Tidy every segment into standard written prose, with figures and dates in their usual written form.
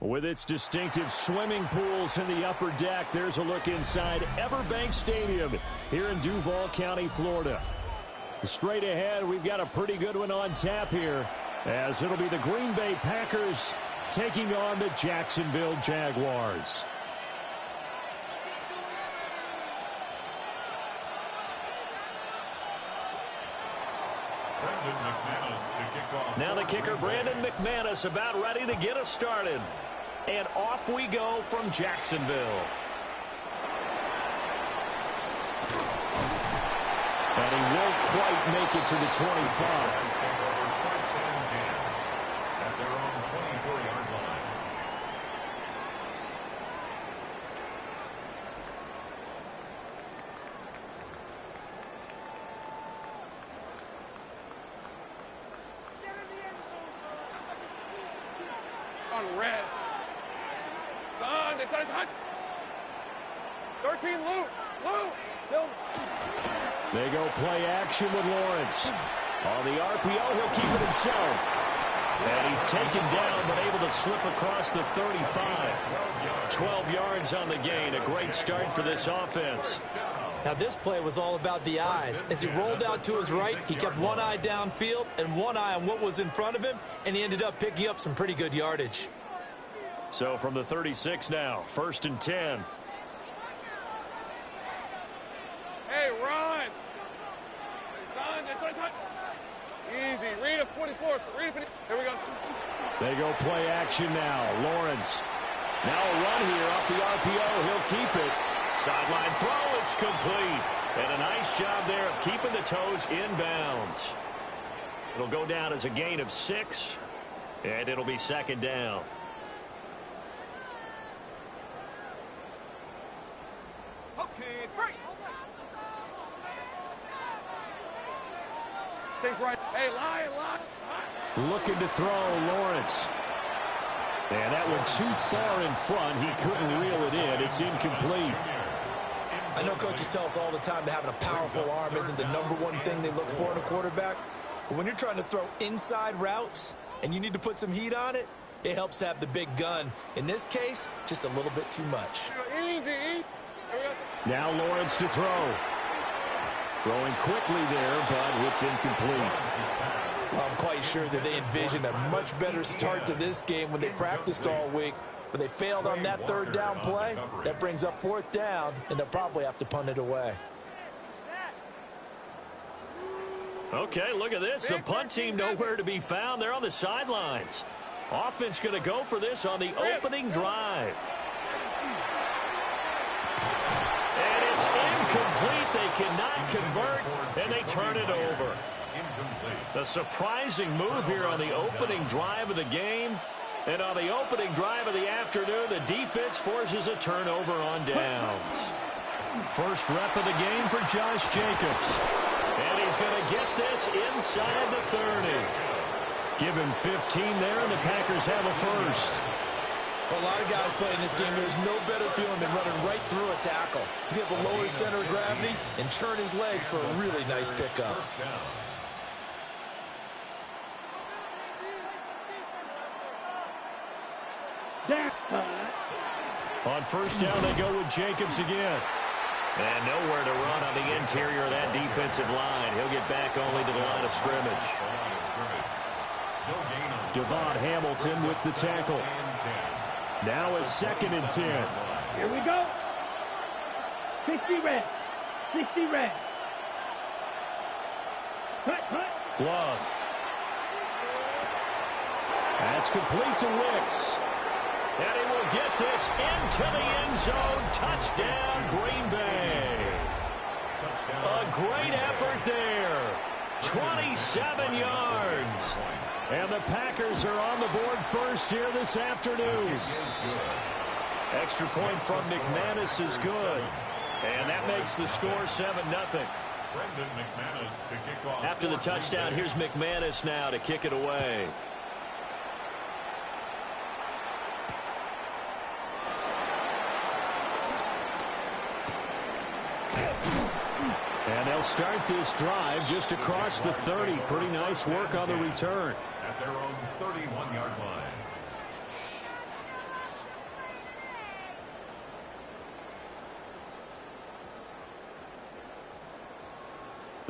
With its distinctive swimming pools in the upper deck, there's a look inside Everbank Stadium here in Duval County, Florida. Straight ahead, we've got a pretty good one on tap here, as it'll be the Green Bay Packers taking on the Jacksonville Jaguars. Now the kicker, Brandon McManus, about ready to get us started. And off we go from Jacksonville. And he won't quite make it to the 25. At their own 24-yard line. On red. It's on. 13, Lou. Silver. They go play action with Lawrence. On the RPO, he'll keep it himself. And he's taken down, but able to slip across the 35. 12 yards on the gain. A great start for this offense. Now, this play was all about the eyes. As he rolled out to his right, he kept one eye downfield and one eye on what was in front of him, and he ended up picking up some pretty good yardage. So from the 36 now, 1st and 10. Hey, run. Easy. Read a 24. Here we go. They go play action now. Lawrence. Now a run here off the RPO. He'll keep it. Sideline throw. It's complete. And a nice job there of keeping the toes inbounds. It'll go down as a gain of 6. And it'll be 2nd down. Okay, break. Take right. Hey, lie. Looking to throw, Lawrence. And that one too far in front. He couldn't reel it in. It's incomplete. I know coaches tell us all the time that having a powerful arm isn't the #1 thing they look for in a quarterback. But when you're trying to throw inside routes and you need to put some heat on it, it helps to have the big gun. In this case, just a little bit too much. Easy. Now Lawrence to throw. Throwing quickly there, but it's incomplete. Well, I'm quite sure that they envisioned a much better start to this game when they practiced all week. But they failed on that 3rd down play. That brings up 4th down, and they'll probably have to punt it away. Okay, look at this. The punt team nowhere to be found. They're on the sidelines. Offense going to go for this on the opening drive. And it's incomplete. They cannot convert, and they turn it over. The surprising move here on the opening drive of the game. And on the opening drive of the afternoon, the defense forces a turnover on downs. First rep of the game for Josh Jacobs. And he's going to get this inside the 30. Give him 15 there, and the Packers have a first. For a lot of guys playing this game, there's no better feeling than running right through a tackle. He's able to lower his center of gravity and churn his legs for a really nice pickup. On first down, they go with Jacobs again. And nowhere to run on the interior of that defensive line. He'll get back only to the line of scrimmage. Devon Hamilton with the tackle. Now a 2nd and 10. Here we go. 60 red. 60 red. Cut. Love. That's complete to Wicks. And he will get this into the end zone. Touchdown, Green Bay. A great effort there. 27 yards. And the Packers are on the board first here this afternoon. Extra point from McManus is good. And that makes the score 7-0. After the touchdown, here's McManus now to kick it away. And they'll start this drive just across the 30. Pretty nice work on the return. At their own 31-yard line.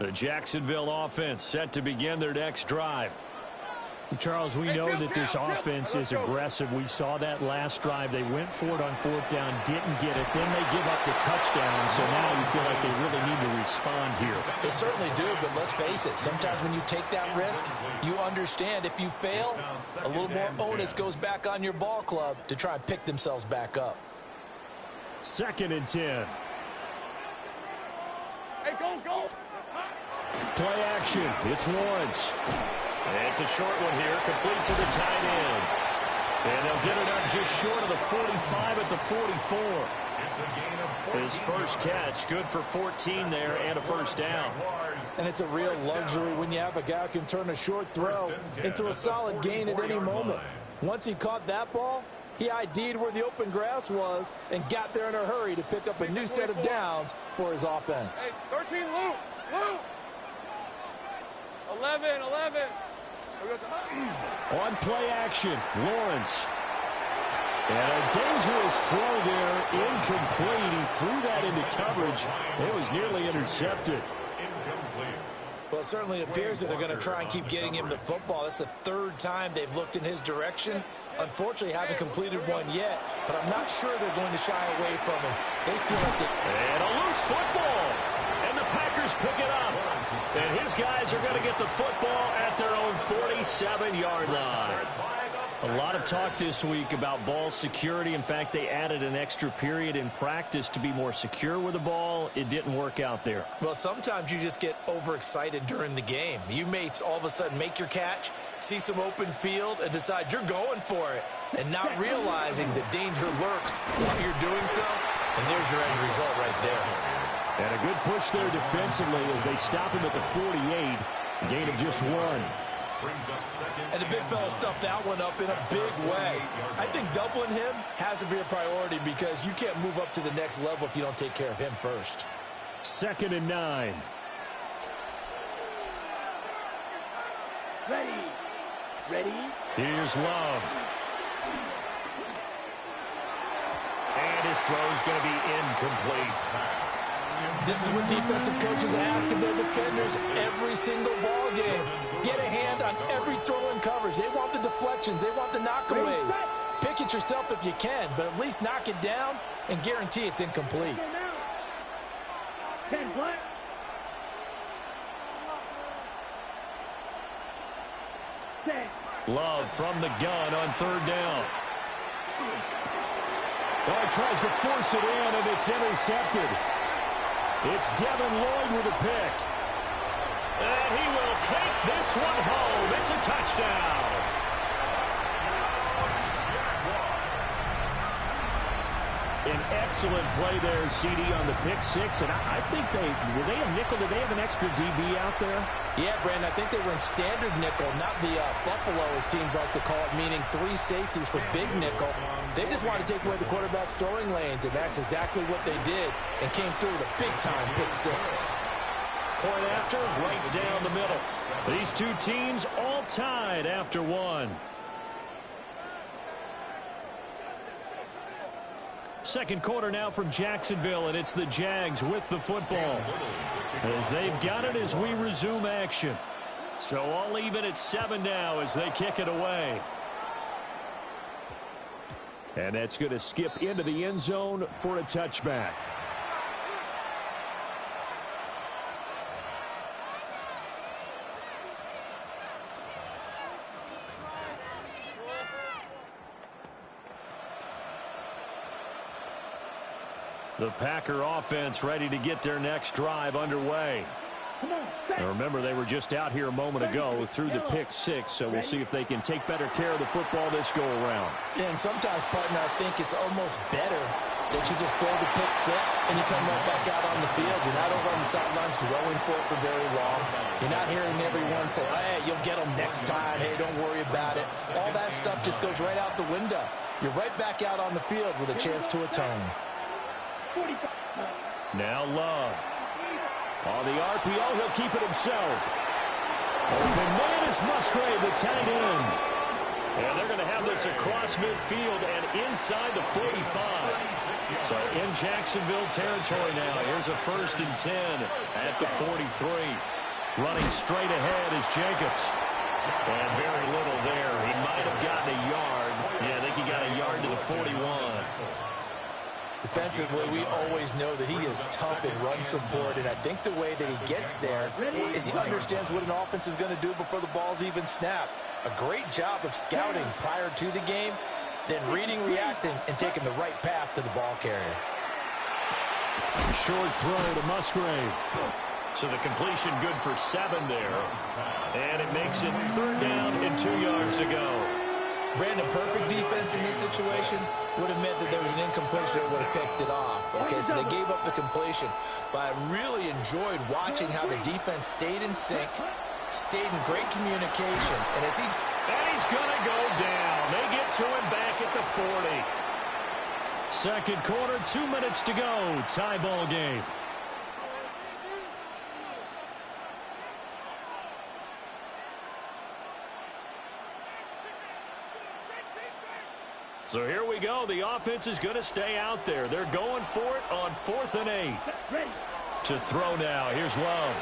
The Jacksonville offense set to begin their next drive. Charles, we know that this offense is aggressive. We saw that last drive. They went for it on fourth down, didn't get it. Then they give up the touchdown. So now you feel like they really need to respond here. They certainly do, but let's face it. Sometimes when you take that risk, you understand if you fail, a little more onus goes back on your ball club to try and pick themselves back up. 2nd and 10. Hey, go. Play action. It's Lawrence. It's a short one here, complete to the tight end. And they'll get it up just short of the 45 at the 44. His first catch, good for 14 there and a first down. And it's a real luxury when you have a guy who can turn a short throw into a solid gain at any moment. Once he caught that ball, he ID'd where the open grass was and got there in a hurry to pick up a new set of downs for his offense. Hey, 13, Luke. 11. On play action, Lawrence. And a dangerous throw there, incomplete. He threw that into coverage. It was nearly intercepted. Well, it certainly appears that they're going to try and keep getting him the football. That's the 3rd time they've looked in his direction. Unfortunately, haven't completed one yet, but I'm not sure they're going to shy away from him. They feel like they... And a loose football. And the Packers pick it up. And his guys are going to get the football at their own 47-yard line. A lot of talk this week about ball security. In fact, they added an extra period in practice to be more secure with the ball. It didn't work out there. Well, sometimes you just get overexcited during the game. You may all of a sudden make your catch, see some open field, and decide you're going for it, and not realizing the danger lurks while you're doing so. And there's your end result right there. And a good push there defensively as they stop him at the 48. A gain of just 1. And the big fella stuffed that one up in a big way. I think doubling him has to be a priority because you can't move up to the next level if you don't take care of him first. 2nd and 9. Ready. Here's Love. And his throw's going to be incomplete. This is what defensive coaches ask of their defenders every single ball game. Get a hand on every throw in coverage. They want the deflections. They want the knockaways. Pick it yourself if you can, but at least knock it down and guarantee it's incomplete. 10 black. Love from the gun on 3rd down. Oh, he tries to force it in, and it's intercepted. It's Devin Lloyd with a pick. And he will take this one home. It's a touchdown. An excellent play there, CD, on the pick 6. And I think were they a nickel? Did they have an extra DB out there? Yeah, Brandon, I think they were in standard nickel, not the Buffalo, as teams like to call it, meaning 3 safeties for big nickel. They just wanted to take away the quarterback's throwing lanes, and that's exactly what they did, and came through with a big-time pick 6. Point after, right down the middle. These two teams all tied after 1. Second quarter now from Jacksonville, and it's the Jags with the football. As they've got it as we resume action. So all even at 7 now as they kick it away. And that's going to skip into the end zone for a touchback. The Packer offense ready to get their next drive underway. Now remember, they were just out here a moment ago through the pick 6, so we'll see if they can take better care of the football this go-around. Yeah, and sometimes, partner, I think it's almost better that you just throw the pick 6 and you come right back out on the field. You're not over on the sidelines dwelling for it for very long. You're not hearing everyone say, oh, hey, you'll get them next time. Hey, don't worry about it. All that stuff just goes right out the window. You're right back out on the field with a chance to atone. Now Love. On the RPO, he'll keep it himself. Open man is Musgrave, the tight end. And they're going to have this across midfield and inside the 45. So in Jacksonville territory now. Here's a 1st and 10 at the 43. Running straight ahead is Jacobs. And very little there. He might have gotten a yard. Yeah, I think he got a yard to the 41. Defensively, we always know that he is tough in run support, and I think the way that he gets there is he understands what an offense is going to do before the ball's even snapped. A great job of scouting prior to the game, then reading, reacting, and taking the right path to the ball carrier. Short throw to Musgrave. So the completion good for 7 there. And it makes it 3rd down and 2 yards to go. Brandon, perfect defense in this situation would have meant that there was an incompletion that would have picked it off. Okay, so they gave up the completion. But I really enjoyed watching how the defense stayed in sync, stayed in great communication. And as and he's going to go down. They get to him back at the 40. Second quarter, 2 minutes to go. Tie ball game. So here we go. The offense is going to stay out there. They're going for it on 4th and 8. To throw now. Here's Love.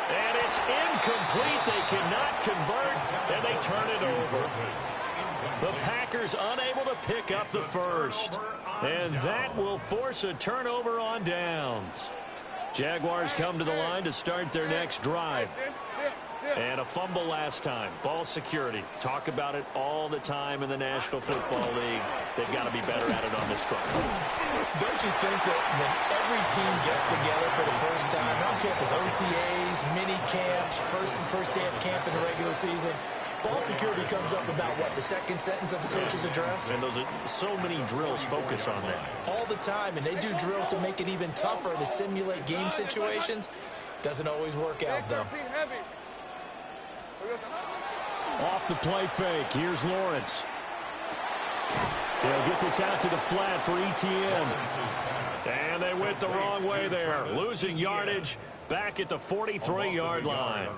And it's incomplete. They cannot convert, and they turn it over. The Packers unable to pick up the first. And that will force a turnover on downs. Jaguars come to the line to start their next drive. And a fumble last time. Ball security. Talk about it all the time in the National Football League. They've got to be better at it on this drive. Don't you think that when every team gets together for the first time, I don't care if it's OTAs, mini camps, first day of camp in the regular season, ball security comes up about what, the second sentence of the coach's address? And those are so many drills focus on that. All the time, and they do drills to make it even tougher to simulate game situations. Doesn't always work out, though. Off the play fake. Here's Lawrence. They'll get this out to the flat for ETN. And they went the wrong way there. Losing yardage back at the 43-yard line.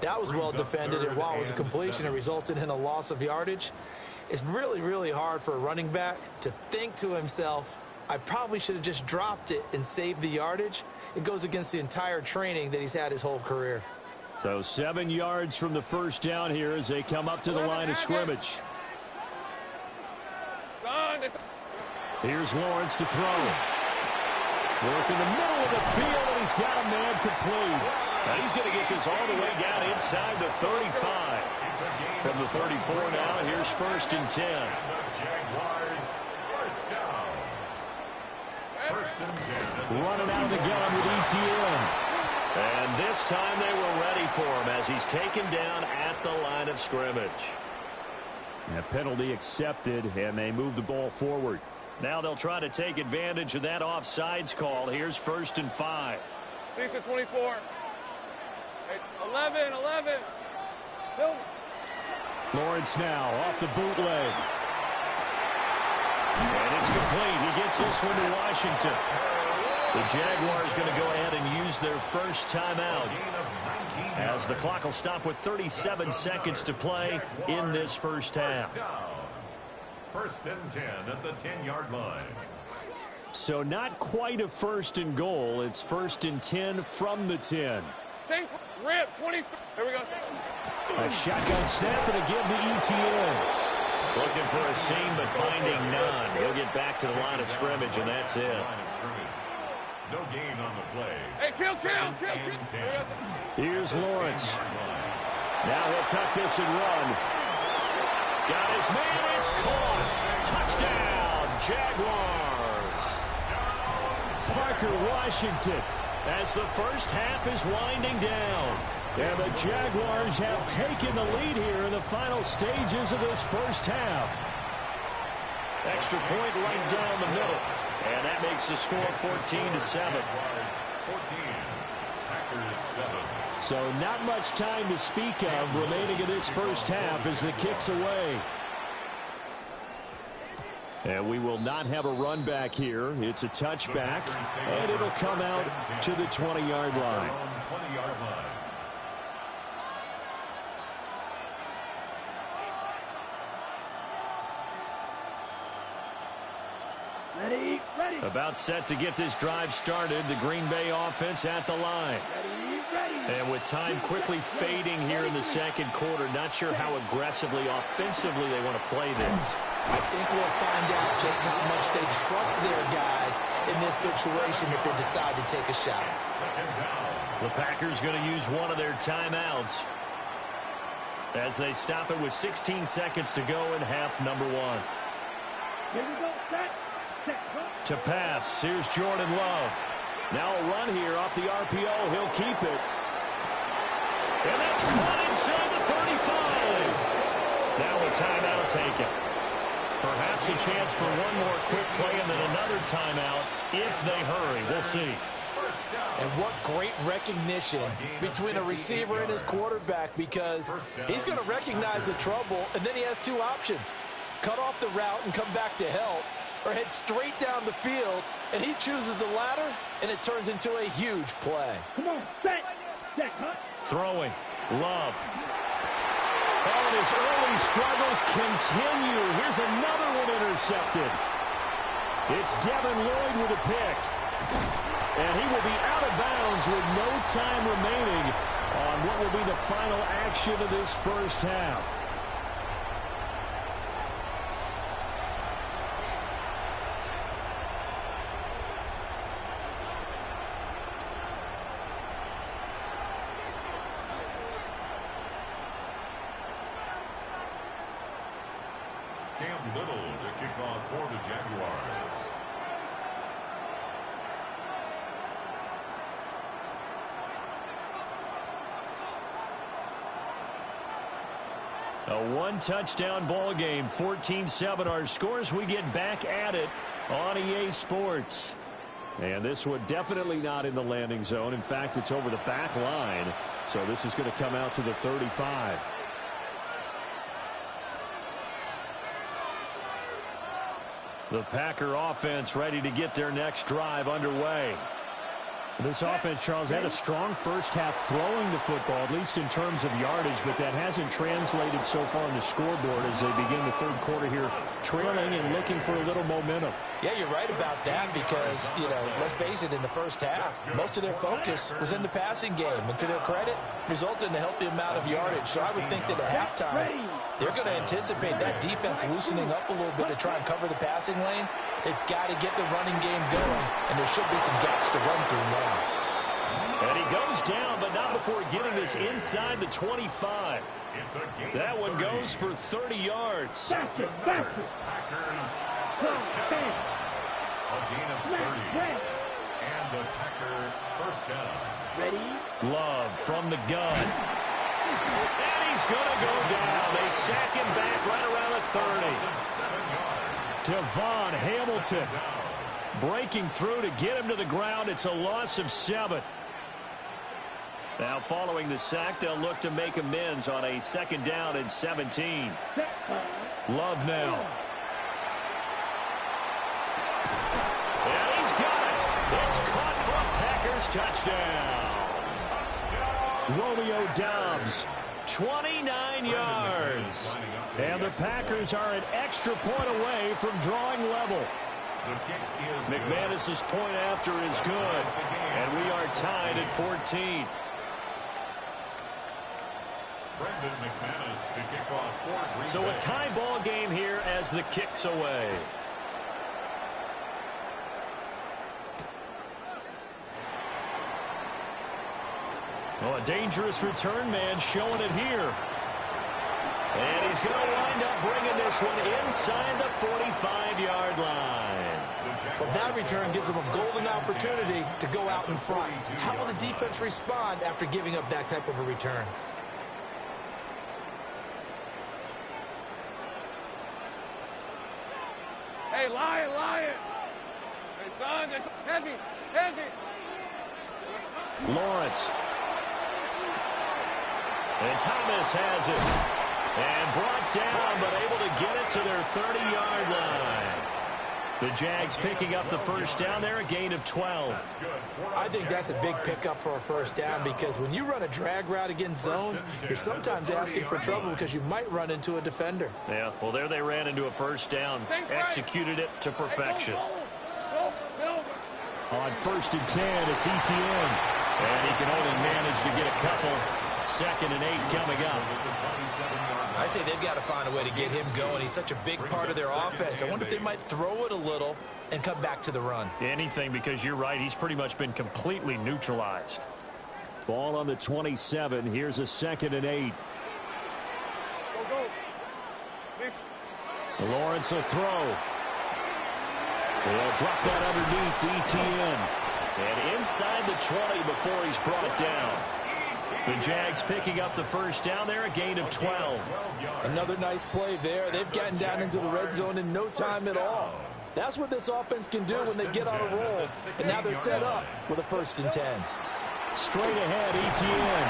That was well defended, and while it was a completion, it resulted in a loss of yardage. It's really, really hard for a running back to think to himself, I probably should have just dropped it and saved the yardage. It goes against the entire training that he's had his whole career. So 7 yards from the first down here as they come up to the line of scrimmage. Here's Lawrence to throw. Work in the middle of the field, and he's got a man complete. Now he's going to get this all the way down inside the 35. From the 34 now, here's 1st and 10. Running out of the gun with ETN. And this time they were ready for him as he's taken down at the line of scrimmage. A penalty accepted, and they move the ball forward. Now they'll try to take advantage of that offsides call. Here's 1st and 5. 6 and 24. 11. Still. Lawrence now off the bootleg. And it's complete. He gets this one to Washington. The Jaguars going to go ahead and use their first timeout as the clock will stop with 37 seconds to play in this first half. 1st and 10 at the 10-yard line. So not quite a 1st and goal. It's 1st and 10 from the 10. Same rip, 20. Here we go. A shotgun snap and a give to ETN. Looking for a seam but finding none. He'll get back to the line of scrimmage, and that's it. No gain on the play. Hey, kill. Here's Lawrence. Now he'll tuck this and run. Got his man. It's caught. Touchdown, Jaguars. Parker Washington. As the first half is winding down. And the Jaguars have taken the lead here in the final stages of this first half. Extra point right down the middle. And that makes the score 14-7. So not much time to speak of remaining in this first half as the kick's away. And we will not have a run back here. It's a touchback, and it'll come out to the 20-yard line. About set to get this drive started. The Green Bay offense at the line. And with time quickly fading here in the second quarter, not sure how aggressively, offensively they want to play this. I think we'll find out just how much they trust their guys in this situation if they decide to take a shot. The Packers going to use one of their timeouts as they stop it with 16 seconds to go in half number one. To pass, here's Jordan Love. Now a run here off the RPO. He'll keep it. And that's caught inside the 35. Now a timeout taken. Perhaps a chance for one more quick play and then another timeout if they hurry. We'll see. And what great recognition between a receiver and his quarterback, because he's going to recognize the trouble, and then he has two options. Cut off the route and come back to help, or head straight down the field, and he chooses the latter, and it turns into a huge play. Come on, set, Throwing. Love. Oh, and his early struggles continue. Here's another one intercepted. It's Devin Lloyd with a pick. And he will be out of bounds with no time remaining on what will be the final action of this first half. Cam Little to kick off for the Jaguars. A one-touchdown ball game, 14-7 our scores. We get back at it on EA Sports. And this one definitely not in the landing zone. In fact, it's over the back line. So this is going to come out to the 35. The Packer offense ready to get their next drive underway. This offense, Charles, had a strong first half throwing the football, at least in terms of yardage, but that hasn't translated so far on the scoreboard as they begin the third quarter here, trailing and looking for a little momentum. Yeah, you're right about that because, let's face it, in the first half, most of their focus was in the passing game. And to their credit, resulted in a healthy amount of yardage. So I would think that at halftime, they're going to anticipate that defense loosening up a little bit to try and cover the passing lanes. They've got to get the running game going, and there should be some gaps to run through now. And he goes down, but not before getting this inside the 25. That one goes for 30 yards. Packers first down. A gain of 30. And the Packer first down. Love from the gun. And he's going to go down. They sack him back right around the 30. Devon Hamilton breaking through to get him to the ground. It's a loss of 7. Now following the sack, they'll look to make amends on a second down and 17. Love now. And he's got it. It's caught for a Packers touchdown. Romeo Doubs, 29 yards. And the Packers are an extra point away from drawing level. McManus's point after is good. And we are tied at 14. So a tie ball game here as the kick's away. Oh, a dangerous return man showing it here. And he's going to wind up bringing this one inside the 45-yard line. Well, that return gives them a golden opportunity to go out in front. How will the defense respond after giving up that type of a return? Hey, Lion. Hey, son, head me. Lawrence. And Thomas has it. And brought down, but able to get it to their 30-yard line. The Jags picking up the first down there, a gain of 12. I think that's a big pickup for a first down because when you run a drag route against zone, you're sometimes asking for trouble because you might run into a defender. Yeah, well, there they ran into a first down, executed it to perfection. On 1st and 10, it's ETN. And he can only manage to get a couple. 2nd and 8 coming up. I'd say they've got to find a way to get him going. He's such a big part of their offense. I wonder if they might throw it a little and come back to the run. Anything, because you're right. He's pretty much been completely neutralized. Ball on the 27. Here's a 2nd and 8. Lawrence will throw. He'll drop that underneath to ETN. And inside the 20 before he's brought down. The Jags picking up the first down there, a gain of 12. Another nice play there. They've gotten down into the red zone in no time at all. That's what this offense can do when they get on a roll. And now they're set up with a 1st and 10. Straight ahead, ETN.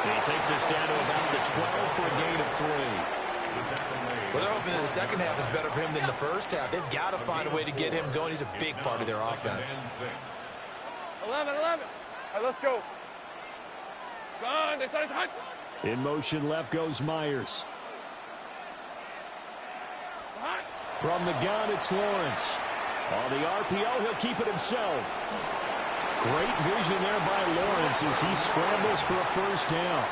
He takes us down to about the 12 for a gain of 3. Well, they're hoping that the second half is better for him than the first half. They've got to find a way to get him going. He's a big part of their offense. 11. All right, let's go. In motion left goes Myers. From the gun, it's Lawrence. On the RPO, he'll keep it himself. Great vision there by Lawrence as he scrambles for a first down.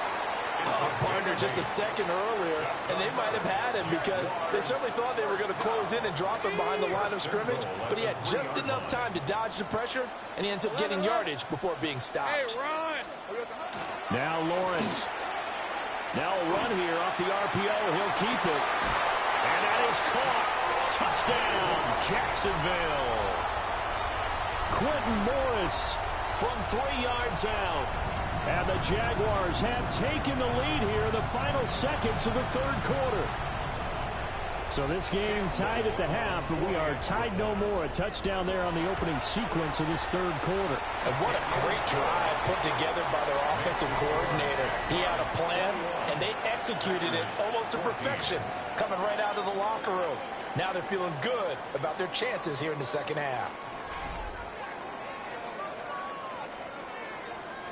Partner just a second earlier, and they might have had him because they certainly thought they were going to close in and drop him behind the line of scrimmage, but he had just enough time to dodge the pressure, and he ends up getting yardage before being stopped. Hey, run! Now Lawrence. Now a run here off the RPO. He'll keep it. And that is caught. Touchdown, Jacksonville. Quentin Morris from 3 yards out. And the Jaguars have taken the lead here in the final seconds of the 3rd quarter. So this game tied at the half, but we are tied no more. A touchdown there on the opening sequence of this 3rd quarter. And what a great drive put together by their offensive coordinator. He had a plan, and they executed it almost to perfection, coming right out of the locker room. Now they're feeling good about their chances here in the second half.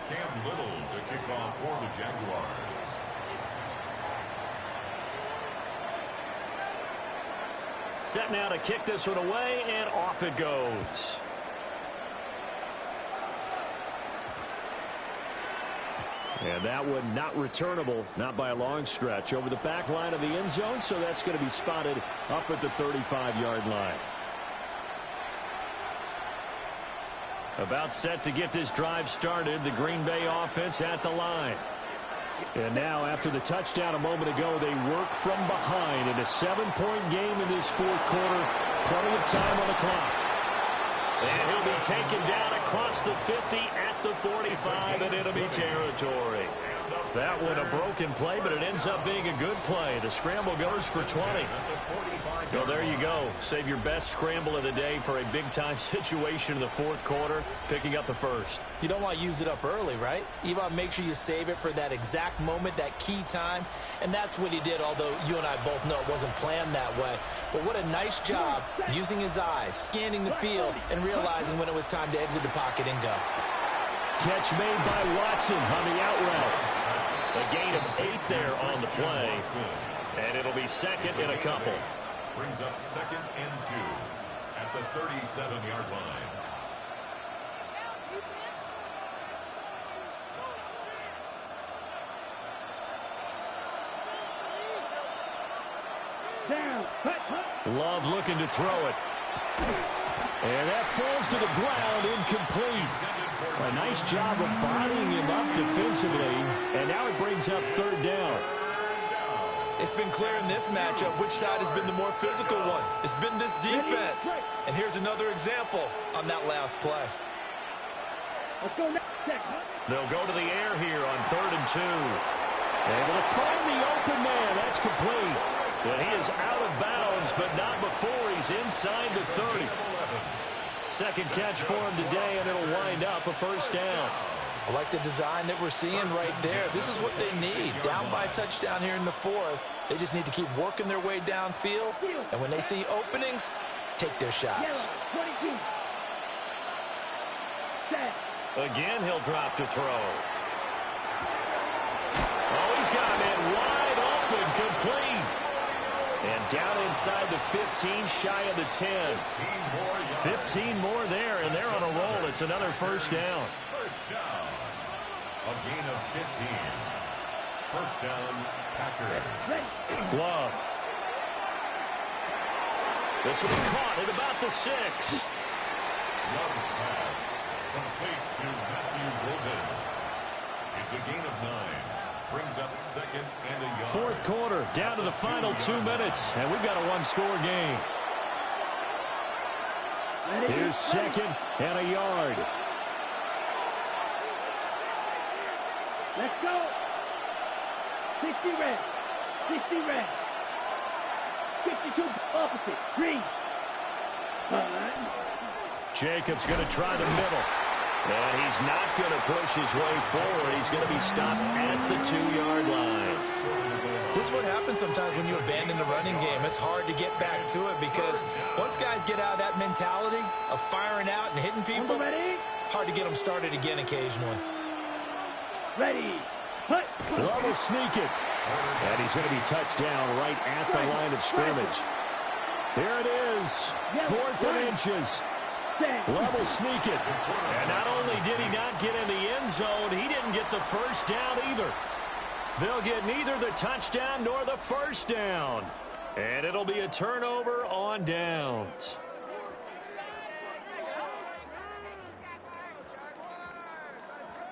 Cam Little to kick off for the Jaguars. Set now to kick this one away, and off it goes. And that one not returnable, not by a long stretch, over the back line of the end zone, so that's going to be spotted up at the 35-yard line. About set to get this drive started, the Green Bay offense at the line. And now, after the touchdown a moment ago, they work from behind in a 7-point game in this 4th quarter. Plenty of time on the clock. And he'll be taken down across the 50 at the 45 in enemy territory. That one a broken play, but it ends up being a good play. The scramble goes for 20. So there you go. Save your best scramble of the day for a big-time situation in the 4th quarter, picking up the first. You don't want to use it up early, right? You want to make sure you save it for that exact moment, that key time, and that's what he did, although you and I both know it wasn't planned that way. But what a nice job using his eyes, scanning the field, and realizing when it was time to exit the pocket and go. Catch made by Watson on the out route. A gain of 8 there on the play, and it'll be 2nd and a couple. Brings up 2nd and 2 at the 37-yard line. Love looking to throw it. And that falls to the ground, incomplete. A nice job of bodying him up defensively, and now it brings up 3rd down. It's been clear in this matchup which side has been the more physical one. It's been this defense. And here's another example on that last play. They'll go to the air here on 3rd and 2. Able to find the open man. That's complete. And he is out of bounds, but not before he's inside the 30. 2nd catch for him today, and it'll wind up a first down. I like the design that we're seeing right there. This is what they need. Down by a touchdown here in the 4th. They just need to keep working their way downfield. And when they see openings, take their shots. Again, he'll drop to throw. Oh, he's got him in wide open, complete. And down inside inside the 15, shy of the 10. 15 more there, and they're on a roll. It's another first down. First down. A gain of 15. First down, Packers. Love. This will be caught at about the 6. Love's pass. Complete to Matthew Golden. It's a gain of 9. Brings up second and a yard. Fourth quarter, down to the final 2 minutes, and we've got a one-score game. Here's second and a yard. Let's go. 60 red. 60 red. 52 opposite. Green. Jacobs going to try the middle. And he's not going to push his way forward. He's going to be stopped at the 2-yard line. This is what happens sometimes when you abandon the running game. It's hard to get back to it because once guys get out of that mentality of firing out and hitting people, hard to get them started again occasionally. Ready. Hut. Love will sneak it. And he's going to be touched down right at the line of scrimmage. Here it is. 4th and inches. Love will sneak it. And not only did he not get in the end zone, he didn't get the first down either. They'll get neither the touchdown nor the first down. And it'll be a turnover on downs.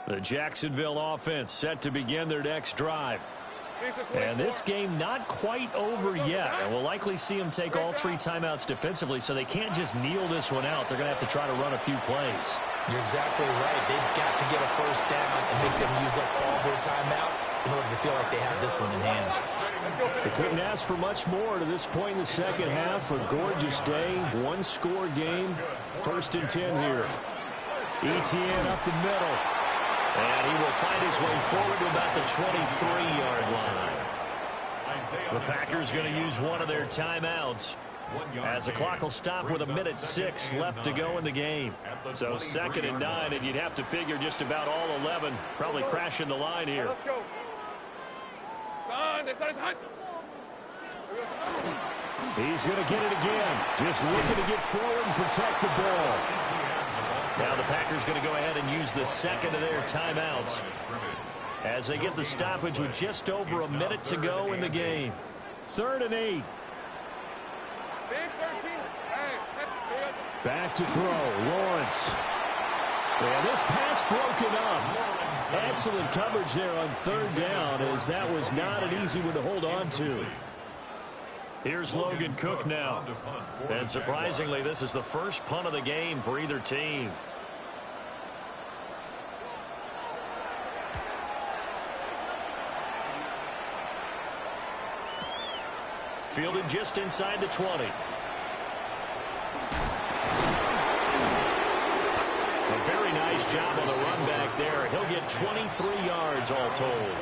The Jacksonville offense set to begin their next drive. And this game not quite over yet. And we'll likely see them take all 3 timeouts defensively, so they can't just kneel this one out. They're going to have to try to run a few plays. You're exactly right. They've got to get a first down and make them use up all their timeouts in order to feel like they have this one in hand. They couldn't ask for much more to this point in the second half. A gorgeous day, one-score game. 1st and 10 here. Etienne up the middle. And he will find his way forward to about the 23-yard line. The Packers going to use one of their timeouts as the clock will stop with 1:06 left to go in the game. So 2nd and 9, and you'd have to figure just about all 11 probably crashing the line here. Let's go. He's going to get it again. Just looking to get forward and protect the ball. Now the Packers going to go ahead and use the 2nd of their timeouts as they get the stoppage with just over a minute to go in the game. 3rd and 8. Back to throw. Lawrence. And this pass broken up. Excellent coverage there on 3rd down, as that was not an easy one to hold on to. Here's Logan Cook now. And surprisingly, this is the first punt of the game for either team. Fielded just inside the 20. A very nice job on the run back there. He'll get 23 yards all told.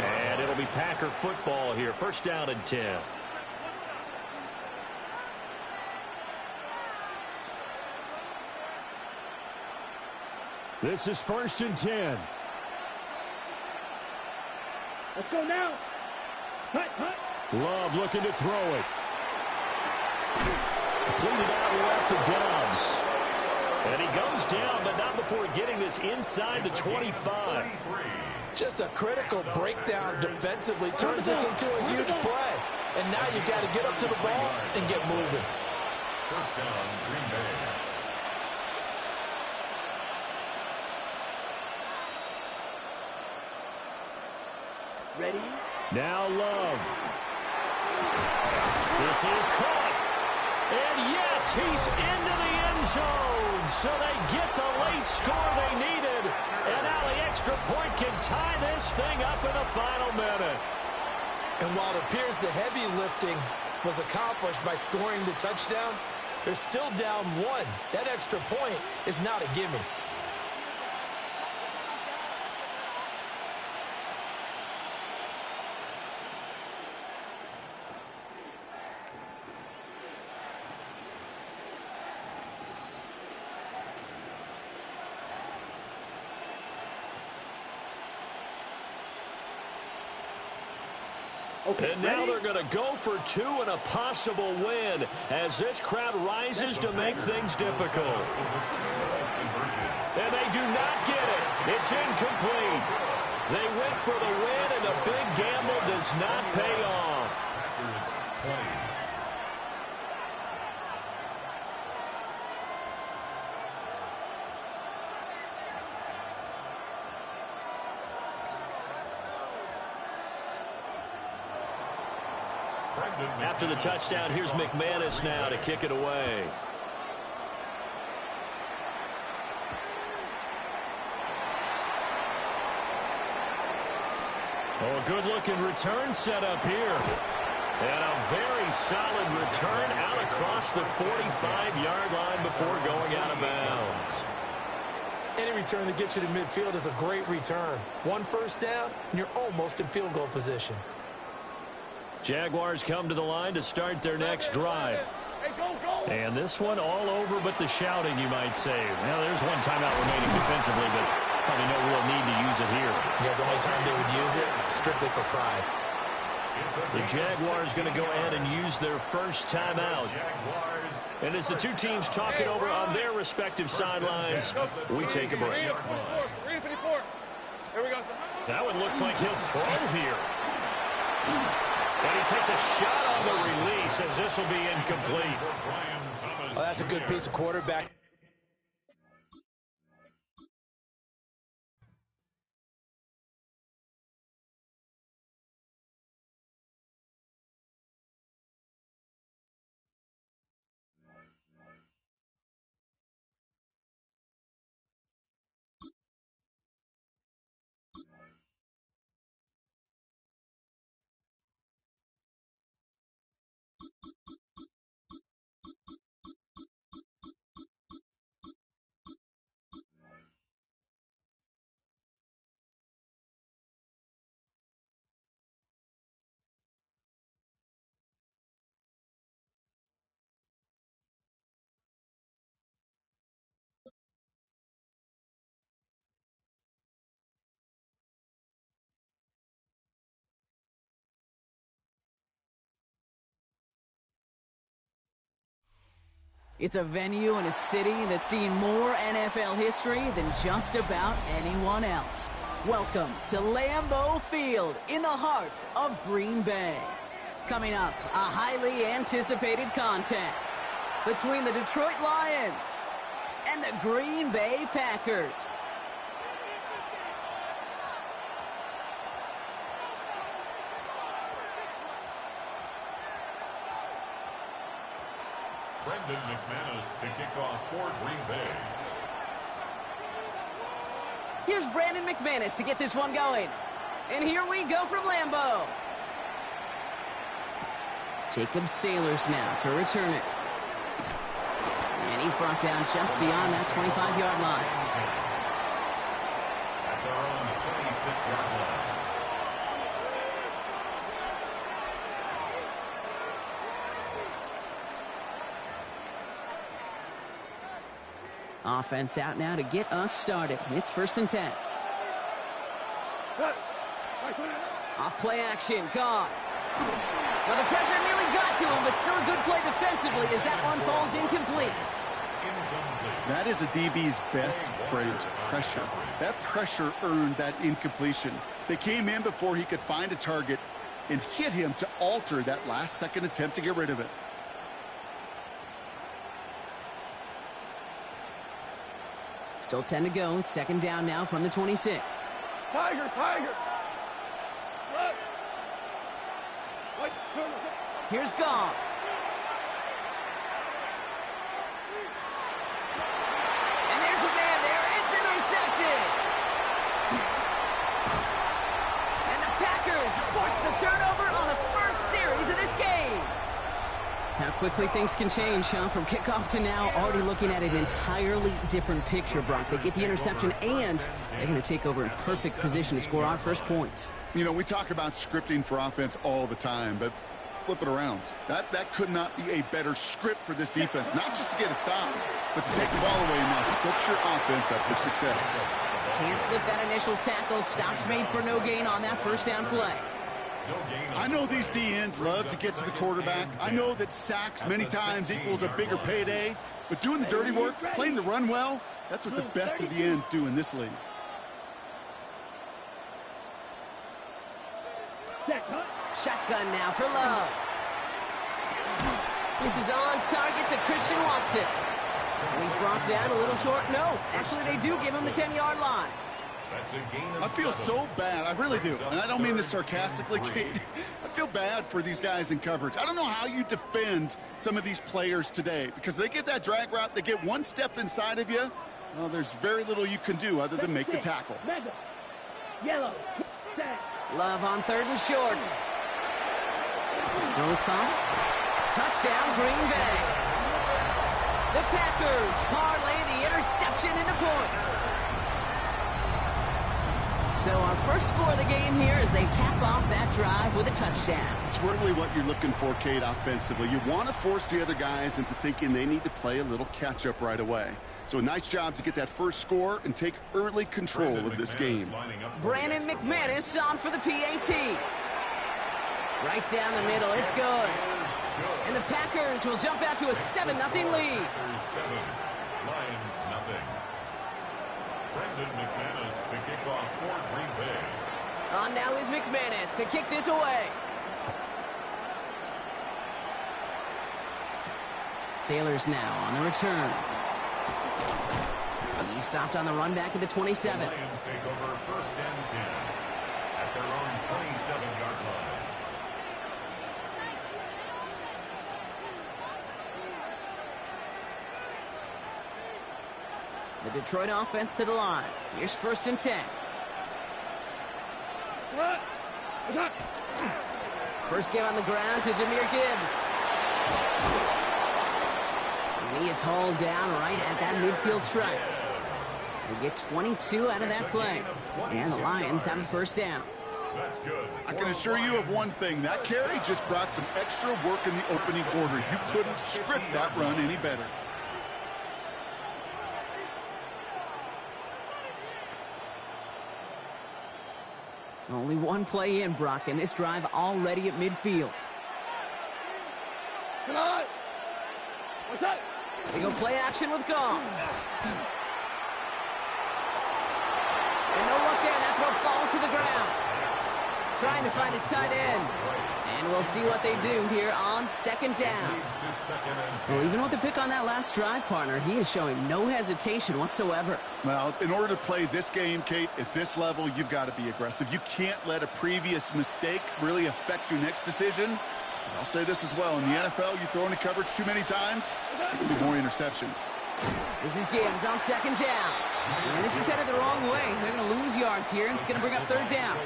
And it'll be Packer football here. 1st down and 10. This is 1st and 10. Let's go now. Hut, hut. Love looking to throw it. Completed out left to Dobbs. And he goes down, but not before getting this inside the 25. Just a critical breakdown defensively turns this into a huge play. And now you've got to get up to the ball and get moving. First down, Green Bay. Ready. Now Love. This is caught. And yes, he's into the end zone. So they get the late score they needed. And now the extra point can tie this thing up in the final minute. And while it appears the heavy lifting was accomplished by scoring the touchdown, they're still down 1. That extra point is not a gimme. Okay, And now ready? they're going to go for two and a possible win as this crowd rises to make things difficult. And they do not get it. It's incomplete. They went for the win, and the big gamble does not pay off. After the touchdown, here's McManus now to kick it away. Oh, a good-looking return set up here. And a very solid return out across the 45-yard line before going out of bounds. Any return that gets you to midfield is a great return. One first down, and you're almost in field goal position. Jaguars come to the line to start their next drive. Hey, go, go. And this one all over but the shouting, you might say. Well, there's one timeout remaining defensively, but probably no real need to use it here. Yeah, the only time they would use it, strictly for pride. The Jaguars going to go ahead and use their first timeout. And as the two teams talk it over on their respective sidelines, we take a break. 354. Here we go. That one looks like he'll throw here. And he takes a shot on the release as this will be incomplete. Oh, that's a good piece of quarterback. It's a venue and a city that's seen more NFL history than just about anyone else. Welcome to Lambeau Field in the heart of Green Bay. Coming up, a highly anticipated contest between the Detroit Lions and the Green Bay Packers. Brendan McManus to kick off for Green Bay. Here's Brandon McManus to get this one going. And here we go from Lambeau. Jacob Sailors now to return it. And he's brought down just beyond that 25-yard line. At their own 26-yard line. Offense out now to get us started. It's 1st and 10. Off play action, Goff. Well, the pressure nearly got to him, but still a good play defensively as that one falls incomplete. That is a DB's best phrase, pressure. That pressure earned that incompletion. They came in before he could find a target and hit him to alter that last-second attempt to get rid of it. Still 10 to go. It's 2nd down now from the 26. Tiger, Tiger. Here's Goff. And there's a man there. It's intercepted. And the Packers force the turnover on the first series of this game. How quickly things can change, huh? From kickoff to now, already looking at an entirely different picture, Brock. They get the interception, and they're going to take over in perfect position to score our first points. You know, we talk about scripting for offense all the time, but flip it around. That could not be a better script for this defense, not just to get a stop, but to take the ball away and now set your offense up for success. Can't slip that initial tackle. Stops made for no gain on that first down play. I I know these DNs love to get to the quarterback. I know that sacks many times equals a bigger payday, but doing the dirty work, playing the run well, that's what the best of the ends do in this league. Shotgun now for Love. This is on target to Christian Watson. And he's brought down a little short. No, actually they do give him the 10-yard line. I feel so bad. I really do. And I don't mean this sarcastically, Kate. I feel bad for these guys in coverage. I don't know how you defend some of these players today because they get that drag route, they get one step inside of you. Well, there's very little you can do other than make the tackle. Yellow. Love on 3rd and short. Nose caught. Touchdown, Green Bay. The Packers parlay the interception into points. So our first score of the game here as they cap off that drive with a touchdown. It's really what you're looking for, Kate, offensively. You want to force the other guys into thinking they need to play a little catch-up right away. So a nice job to get that first score and take early control of this game. Brandon McManus on for the PAT. Right down the middle, it's good. And the Packers will jump out to a 7-0 lead. 7, Lions nothing. Brandon McManus to kick off for Green Bay. On now is McManus to kick this away. Sailors now on the return. He stopped on the run back at the 27. The Lions take over 1st and 10 at their own 27-yard line. The Detroit offense to the line. Here's 1st and 10. First game on the ground to Jahmyr Gibbs. And he is hauled down right at that midfield stripe. They get 22 out of that play. And the Lions have a 1st down. That's good. I can assure you of one thing. That carry just brought some extra work in the opening quarter. You couldn't script that run any better. Only one play in, Brock, and this drive already at midfield. Come on! What's that? They go play action with Goff. And no look there, that throw falls to the ground. Trying to find his tight end. And we'll see what they do here on 2nd down. Well, even with the pick on that last drive, partner, he is showing no hesitation whatsoever. Well, in order to play this game, Kate, at this level, you've got to be aggressive. You can't let a previous mistake really affect your next decision. I'll say this as well. In the NFL, you throw into coverage too many times, there could be more interceptions. This is Gibbs on 2nd down. And this is headed the wrong way. They're going to lose yards here, and it's going to bring up 3rd down.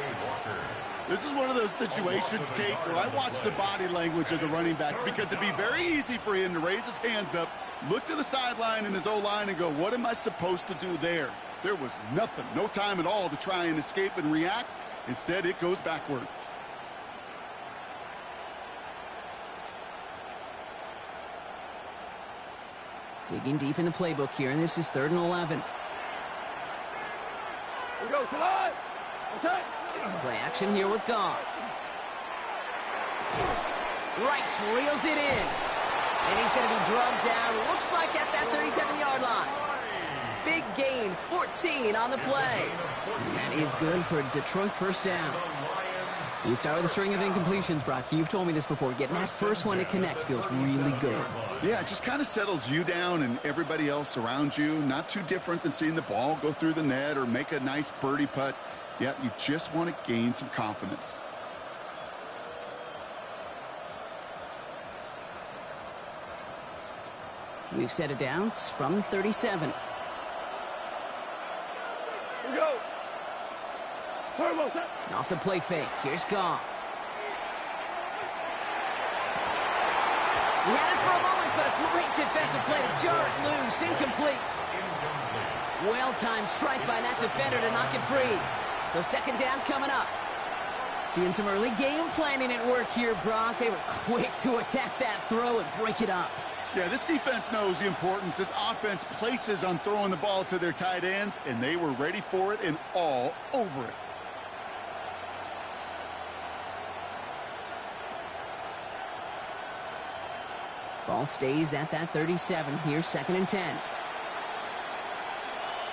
This is one of those situations, Kate, where I watch the body language of the running back because it'd be very easy for him to raise his hands up, look to the sideline in his O-line and go, what am I supposed to do there? There was nothing, no time at all to try and escape and react. Instead, it goes backwards. Digging deep in the playbook here, and this is 3rd and 11. Here we go, come on! What's that? Play action here with Goff. Right, reels it in. And he's going to be drugged down, looks like at that 37-yard line. Big gain, 14 on the play. And that is good for Detroit 1st down. You start with a string of incompletions, Brock. You've told me this before. Getting that first one to connect feels really good. Yeah, it just kind of settles you down and everybody else around you. Not too different than seeing the ball go through the net or make a nice birdie putt. Yeah, you just want to gain some confidence. We've set it down from the 37. Here we go! Turbo, set! Off the play fake, here's Goff. He had it for a moment, but a great defensive play to jar it loose, incomplete. Well-timed strike by that defender to knock it free. So 2nd down coming up. Seeing some early game planning at work here, Brock. They were quick to attack that throw and break it up. Yeah, this defense knows the importance this offense places on throwing the ball to their tight ends, and they were ready for it and all over it. Ball stays at that 37. Here's 2nd and 10.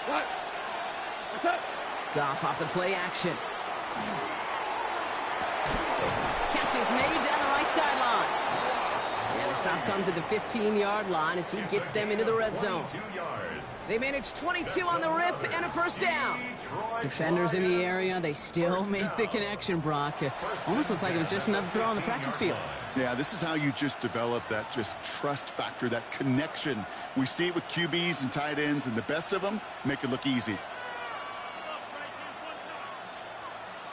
What? What's up? Goff off the play action. Catch is made down the right sideline. And the stop comes at the 15-yard line as he gets them into the red zone. They manage 22 on the rip and a first down. Defenders in the area, they still make the connection, Brock. Almost looked like it was just another throw on the practice field. Yeah, this is how you just develop that just trust factor, that connection. We see it with QBs and tight ends, and the best of them make it look easy.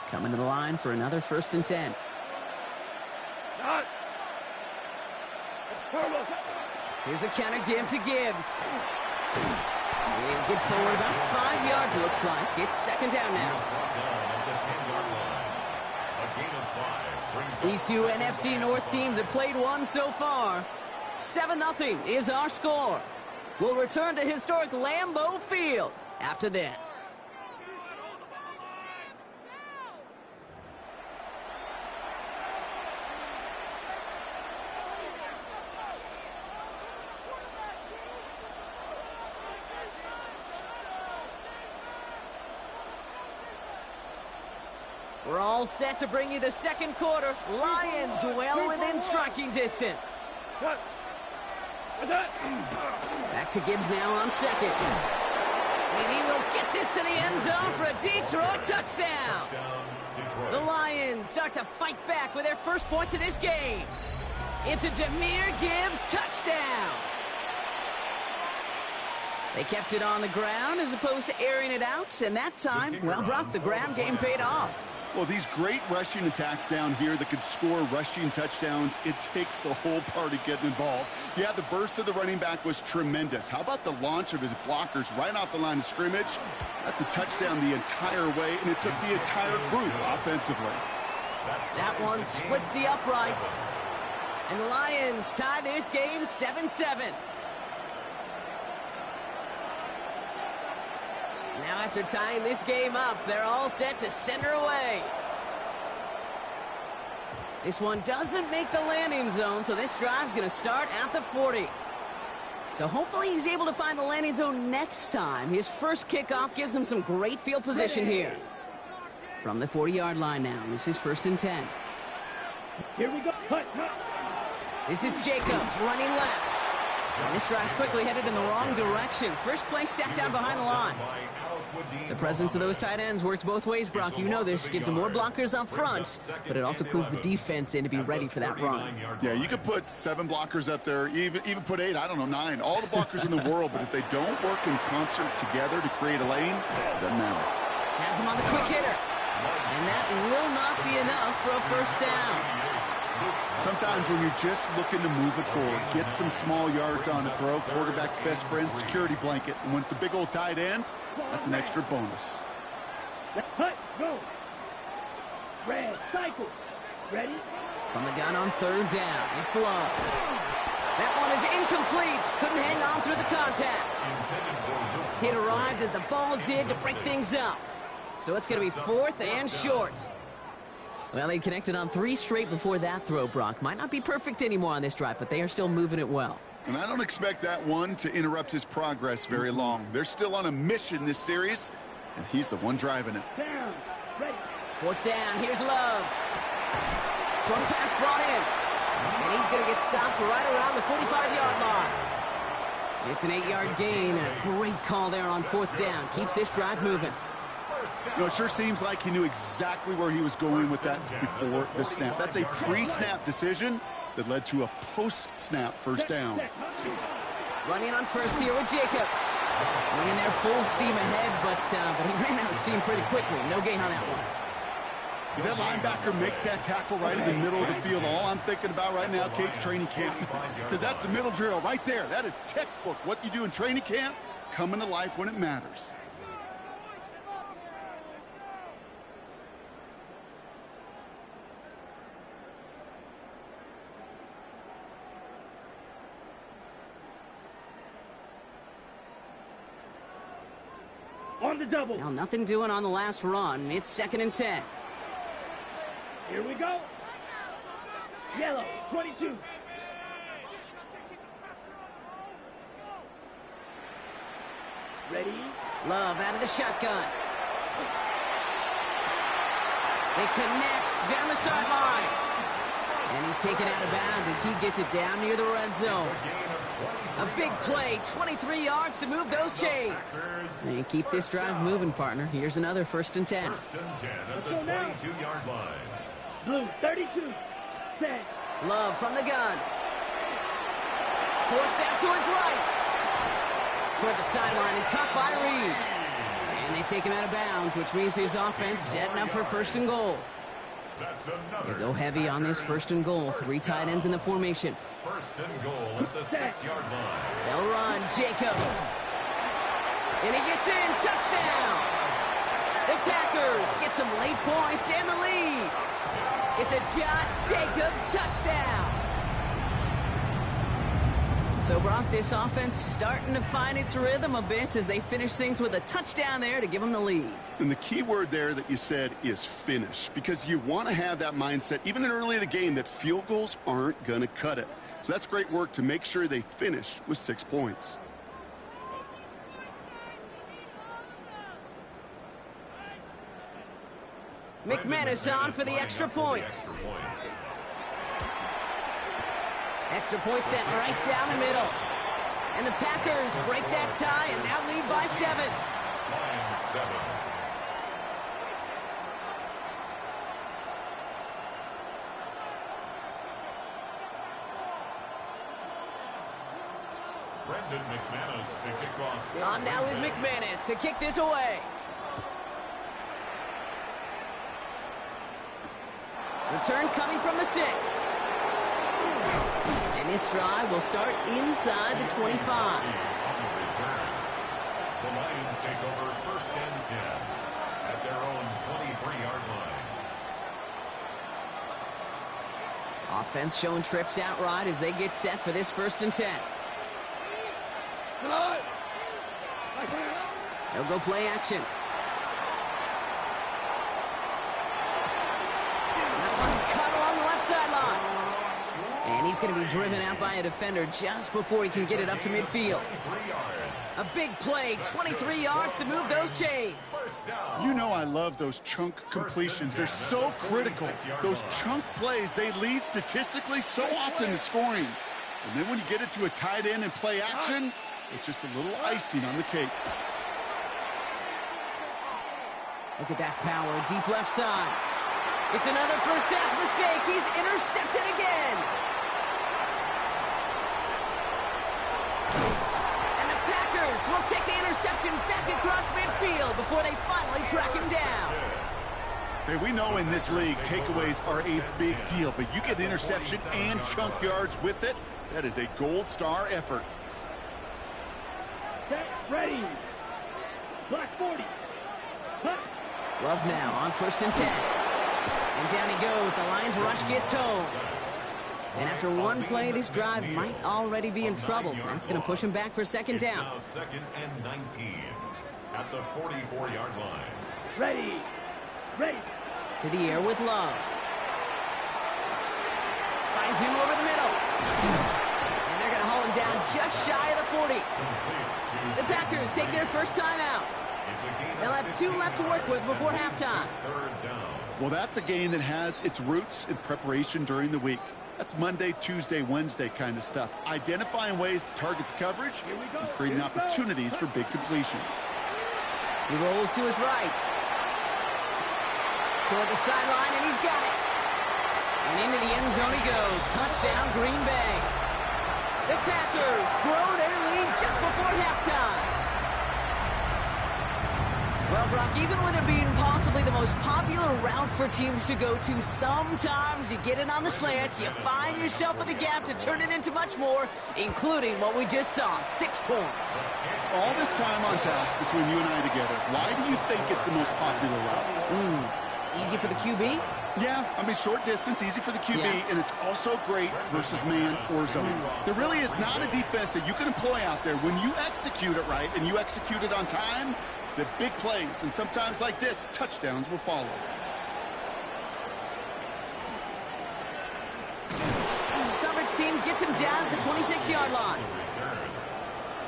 Coming to the line for another 1st and 10. Here's a counter give to Gibbs. He'll get forward about 5 yards, looks like. It's 2nd down now. These two NFC North teams have played one so far. 7-0 is our score. We'll return to historic Lambeau Field after this. We're all set to bring you the 2nd quarter. Lions well within striking distance. Back to Gibbs now on 2nd. And he will get this to the end zone for a Detroit touchdown. The Lions start to fight back with their first points of this game. It's a Jahmyr Gibbs touchdown. They kept it on the ground as opposed to airing it out. And that time, well, Brock, the ground game paid off. Well, these great rushing attacks down here that could score rushing touchdowns, it takes the whole party getting involved. Yeah, the burst of the running back was tremendous. How about the launch of his blockers right off the line of scrimmage? That's a touchdown the entire way, and it took the entire group offensively. That one splits the uprights. And the Lions tie this game 7-7. Now after tying this game up, they're all set to center away. This one doesn't make the landing zone, so this drive's going to start at the 40. So hopefully he's able to find the landing zone next time. His first kickoff gives him some great field position here. From the 40-yard line now, this is 1st and 10. Here we go. Cut. This is Jacobs running left. And this drive's quickly headed in the wrong direction. First play set down behind the line. The presence of those tight ends works both ways, Brock. You know this. Gives them more blockers up front, but it also clues the defense in to be ready for that run. Yeah, you could put 7 blockers up there, even put 8, I don't know, 9. All the blockers in the world, but if they don't work in concert together to create a lane, it doesn't matter. Has him on the quick hitter. And that will not be enough for a first down. Sometimes when you're just looking to move it forward, get some small yards on the throw, quarterback's best friend, security blanket. And when it's a big old tight end, that's an extra bonus. Cut. Go. Red. Cycle. Ready? From the gun on 3rd down, it's Love. That one is incomplete. Couldn't hang on through the contact. Hit arrived as the ball did to break things up. So it's going to be 4th and short. Well, they connected on 3 straight before that throw, Brock. Might not be perfect anymore on this drive, but they are still moving it well. And I don't expect that one to interrupt his progress very long. They're still on a mission this series, and he's the one driving it. Down. Ready. 4th down, here's Love. Short pass brought in. And he's going to get stopped right around the 45-yard mark. It's an 8-yard gain. A great call there on 4th down. Keeps this drive moving. You know, it sure seems like he knew exactly where he was going with that before the snap. That's a pre-snap decision that led to a post-snap first down. Running on first here with Jacobs. Running there full steam ahead, but he ran out of steam pretty quickly. No gain on that one. As that linebacker makes that tackle right in the middle of the field, all I'm thinking about right now, Kate, training camp. Because that's the middle drill right there. That is textbook. What you do in training camp, coming to life when it matters. On the double. Well, nothing doing on the last run. It's 2nd and 10. Here we go. Yellow. 22. Ready? Love out of the shotgun. It connects down the sideline. And he's taken out of bounds as he gets it down near the red zone. A big play, 23 yards to move those chains. And keep this drive moving, partner. Here's another 1st and 10. 1st and 10 at the 22-yard line. Blue, 32. Set. Love from the gun. Forced out to his right. Toward the sideline and caught by Reed. And they take him out of bounds, which means his offense setting up for 1st and goal. They go heavy on this 1st and goal. 3 tight ends in the formation. 1st and goal at the 6-yard line. They'll run. Jacobs. And he gets in. Touchdown. The Packers get some late points and the lead. It's a Josh Jacobs touchdown. So, Brock, this offense starting to find its rhythm a bit as they finish things with a touchdown there to give them the lead. And the key word there that you said is finish, because you want to have that mindset, even in early in the game, that field goals aren't going to cut it. So that's great work to make sure they finish with 6 points. McManus on for the extra point. Extra point sent right down the middle. And the Packers break that tie and now lead by 7. Line 7. Brendan McManus to kick off. On now is McManus to kick this away. Return coming from the 6. And this drive will start inside the 25. The Lions take over 1st and 10 at their own 23-yard line. Offense showing trips out right as they get set for this 1st and 10. They'll go play action. That one's cut along the left sideline. And he's going to be driven out by a defender just before he can get it up to midfield. A big play, 23 yards to move those chains. You know I love those chunk completions. They're so critical. Those chunk plays, they lead statistically so often to scoring. And then when you get it to a tight end and play action, it's just a little icing on the cake. Look at that power, deep left side. It's another first half mistake. He's intercepted again. And the Packers will take the interception back across midfield before they finally track him down. Hey, we know in this league, takeaways are a big deal, but you get interception and chunk yards with it, that is a gold star effort. Ready. Black 40. Cut. Love now on 1st and 10. And down he goes. The Lions rush gets home. And after one play, this drive might already be in trouble. That's going to push him back for 2nd down. It's now 2nd and 19 at the 44-yard line. Ready. Ready. To the air with Love. Finds him over the middle. And they're going to haul him down just shy of the 40. The Packers take their first time out. They'll have 2 left to work with before halftime. Well, that's a game that has its roots in preparation during the week. That's Monday, Tuesday, Wednesday kind of stuff. Identifying ways to target the coverage and creating opportunities for big completions. He rolls to his right. Toward the sideline, and he's got it. And into the end zone he goes. Touchdown, Green Bay. The Packers grow their lead just before halftime. Well, Brock, even with it being possibly the most popular route for teams to go to, sometimes you get it on the slant, you find yourself in the gap to turn it into much more, including what we just saw, 6 points. All this time on task between you and I together, why do you think it's the most popular route? Easy for the QB? Yeah, I mean, short distance, easy for the QB, and it's also great versus man or zone. There really is not a defense that you can employ out there. When you execute it right and you execute it on time, the big plays, and sometimes like this, touchdowns will follow. Coverage team gets him down at the 26-yard line.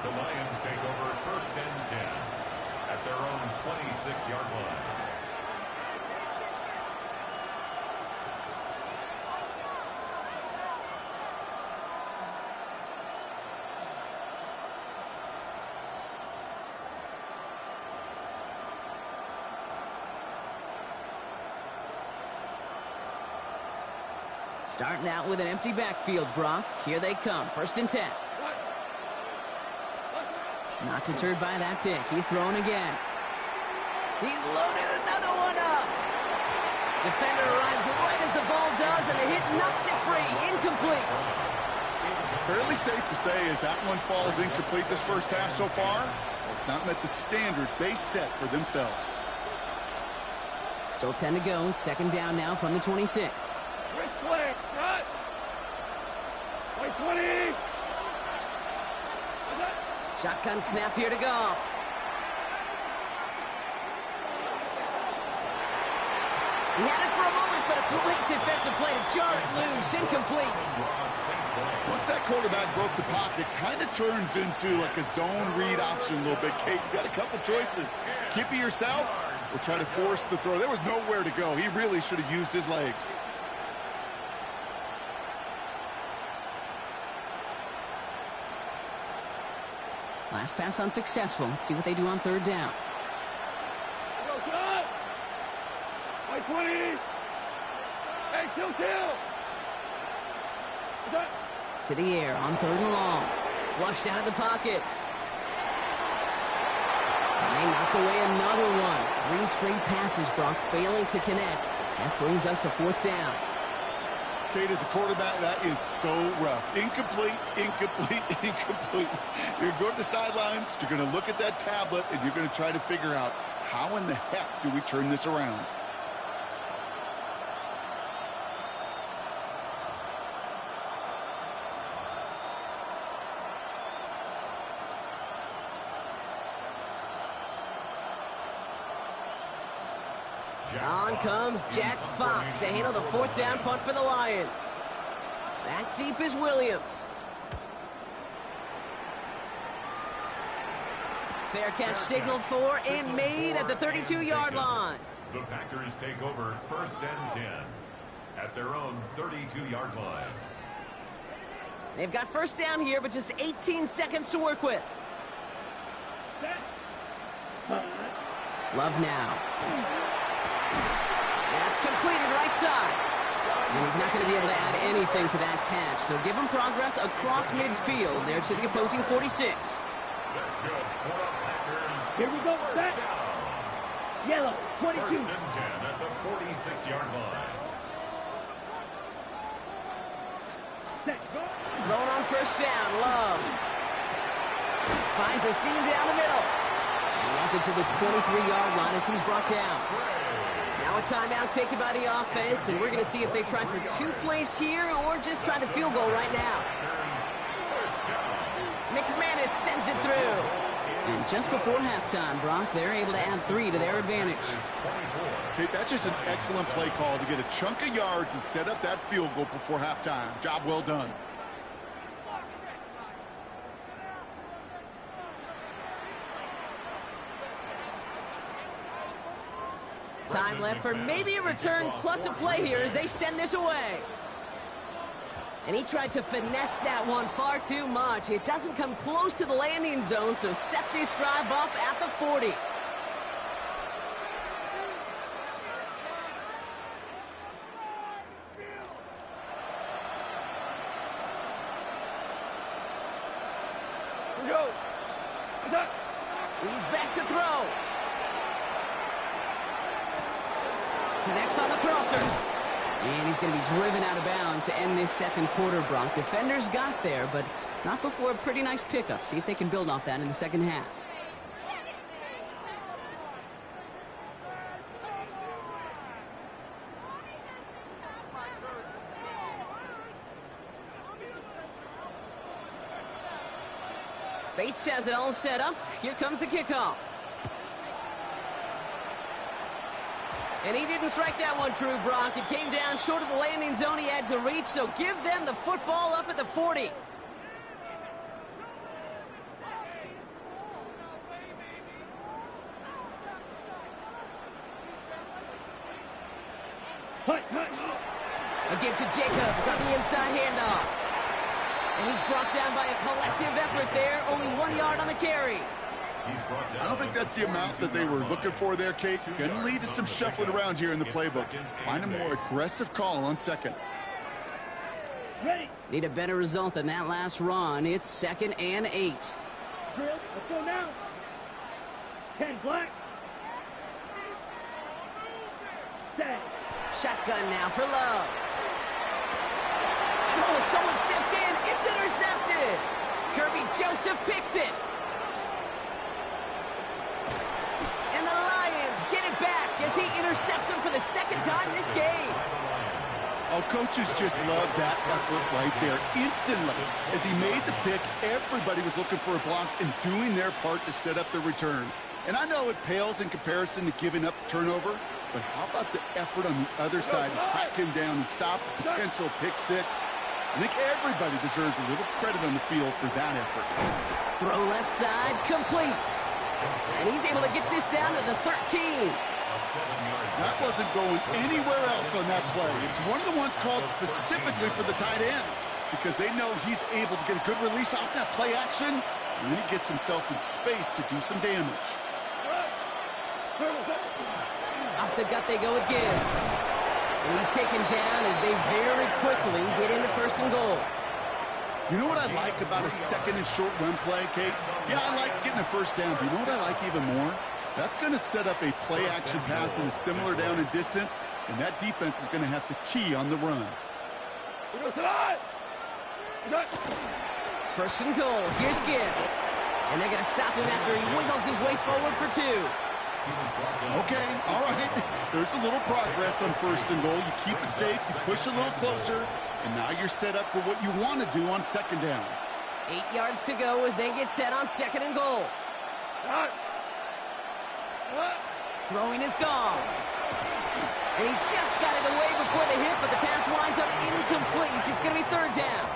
The Lions take over 1st and 10 at their own 26-yard line. Starting out with an empty backfield, Brock. Here they come. 1st and 10. Not deterred by that pick. He's throwing again. He's loaded another one up. Defender arrives right as the ball does, and the hit knocks it free. Incomplete. Fairly safe to say as that one falls incomplete this first half so far. It's not met the standard they set for themselves. Still 10 to go. 2nd down now from the 26. Quick play. Cut. 20. Shotgun snap here to go. He had it for a moment, but a great defensive play to jar it loose. Incomplete. Once that quarterback broke the pocket, kind of turns into like a zone read option a little bit. Kate, you got a couple choices. Keep it yourself or try to force the throw. There was nowhere to go. He really should have used his legs. Last pass unsuccessful. Let's see what they do on 3rd down. Go, cut. 20. Hey, kill. To the air on 3rd and long. Flushed out of the pocket. And they knock away another one. 3 straight passes, Brock, failing to connect. That brings us to 4th down. Kate, as a quarterback, that is so rough. Incomplete. You're going to the sidelines, you're going to look at that tablet, and you're going to try to figure out how in the heck do we turn this around? On comes Jack Fox to handle the 4th down punt for the Lions. Back deep is Williams. Fair catch signaled for and made at the 32-yard line. The Packers take over 1st and 10 at their own 32-yard line. They've got 1st down here, but just 18 seconds to work with. Love now. That's completed right side. And he's not going to be able to add anything to that catch. So give him progress across midfield there to the opposing 46. That's good. Here we go. Set. Yellow, 22. 1st and 10 at the 46-yard line. Set. Thrown on 1st down. Love. Finds a seam down the middle. And he has it to the 23-yard line as he's brought down. Now a timeout taken by the offense, and we're going to see if they try for 2 plays here or just try the field goal right now. McManus sends it through. And just before halftime, Brock, they're able to add 3 to their advantage. Kate, that's just an excellent play call to get a chunk of yards and set up that field goal before halftime. Job well done. Time left for maybe a return plus a play here as they send this away. And he tried to finesse that one far too much. It doesn't come close to the landing zone, so set this drive up at the 40. Go. He's back to throw. Connects on the crosser. And he's going to be driven out of bounds to end this 2nd quarter, Brock. Defenders got there, but not before a pretty nice pickup. See if they can build off that in the 2nd half. Bates has it all set up. Here comes the kickoff. And he didn't strike that one true, Brock. It came down short of the landing zone he had to reach, so give them the football up at the 40. to Jacobs on the inside handoff. And he's brought down by a collective effort there. Only 1 yard on the carry. I don't think that's the amount that they were looking for there, Kate. Going to lead to some shuffling around here in the playbook. Find a more aggressive call on second. Ready. Need a better result than that last run. It's 2nd and 8. Drill. Let's go now. 10 black. Set. Shotgun now for Love. And oh, someone stepped in. It's intercepted. Kirby Joseph picks it. And the Lions get it back as he intercepts him for the 2nd time this game. Oh, coaches just love that effort right there. Instantly, as he made the pick, everybody was looking for a block and doing their part to set up the return. And I know it pales in comparison to giving up the turnover, but how about the effort on the other side to track him down and stop the potential pick six? I think everybody deserves a little credit on the field for that effort. Throw left side, complete. And he's able to get this down to the 13. That wasn't going anywhere else on that play. It's one of the ones called specifically for the tight end because they know he's able to get a good release off that play action, and then he gets himself in space to do some damage. Off the gut they go with Gibbs. And he's taken down as they very quickly get into 1st and goal. You know what I like about a 2nd and short run play, Kate? Yeah, I like getting a 1st down, but you know what I like even more? That's going to set up a play-action pass in a similar down and distance, and that defense is going to have to key on the run. 1st and goal. Here's Gibbs. And they're going to stop him after he wiggles his way forward for 2. Okay, all right. There's a little progress on 1st and goal. You keep it safe, you push a little closer, and now you're set up for what you want to do on 2nd down. 8 yards to go as they get set on 2nd and goal. Throwing is gone. And he just got it away before the hit, but the pass winds up incomplete. It's going to be 3rd down.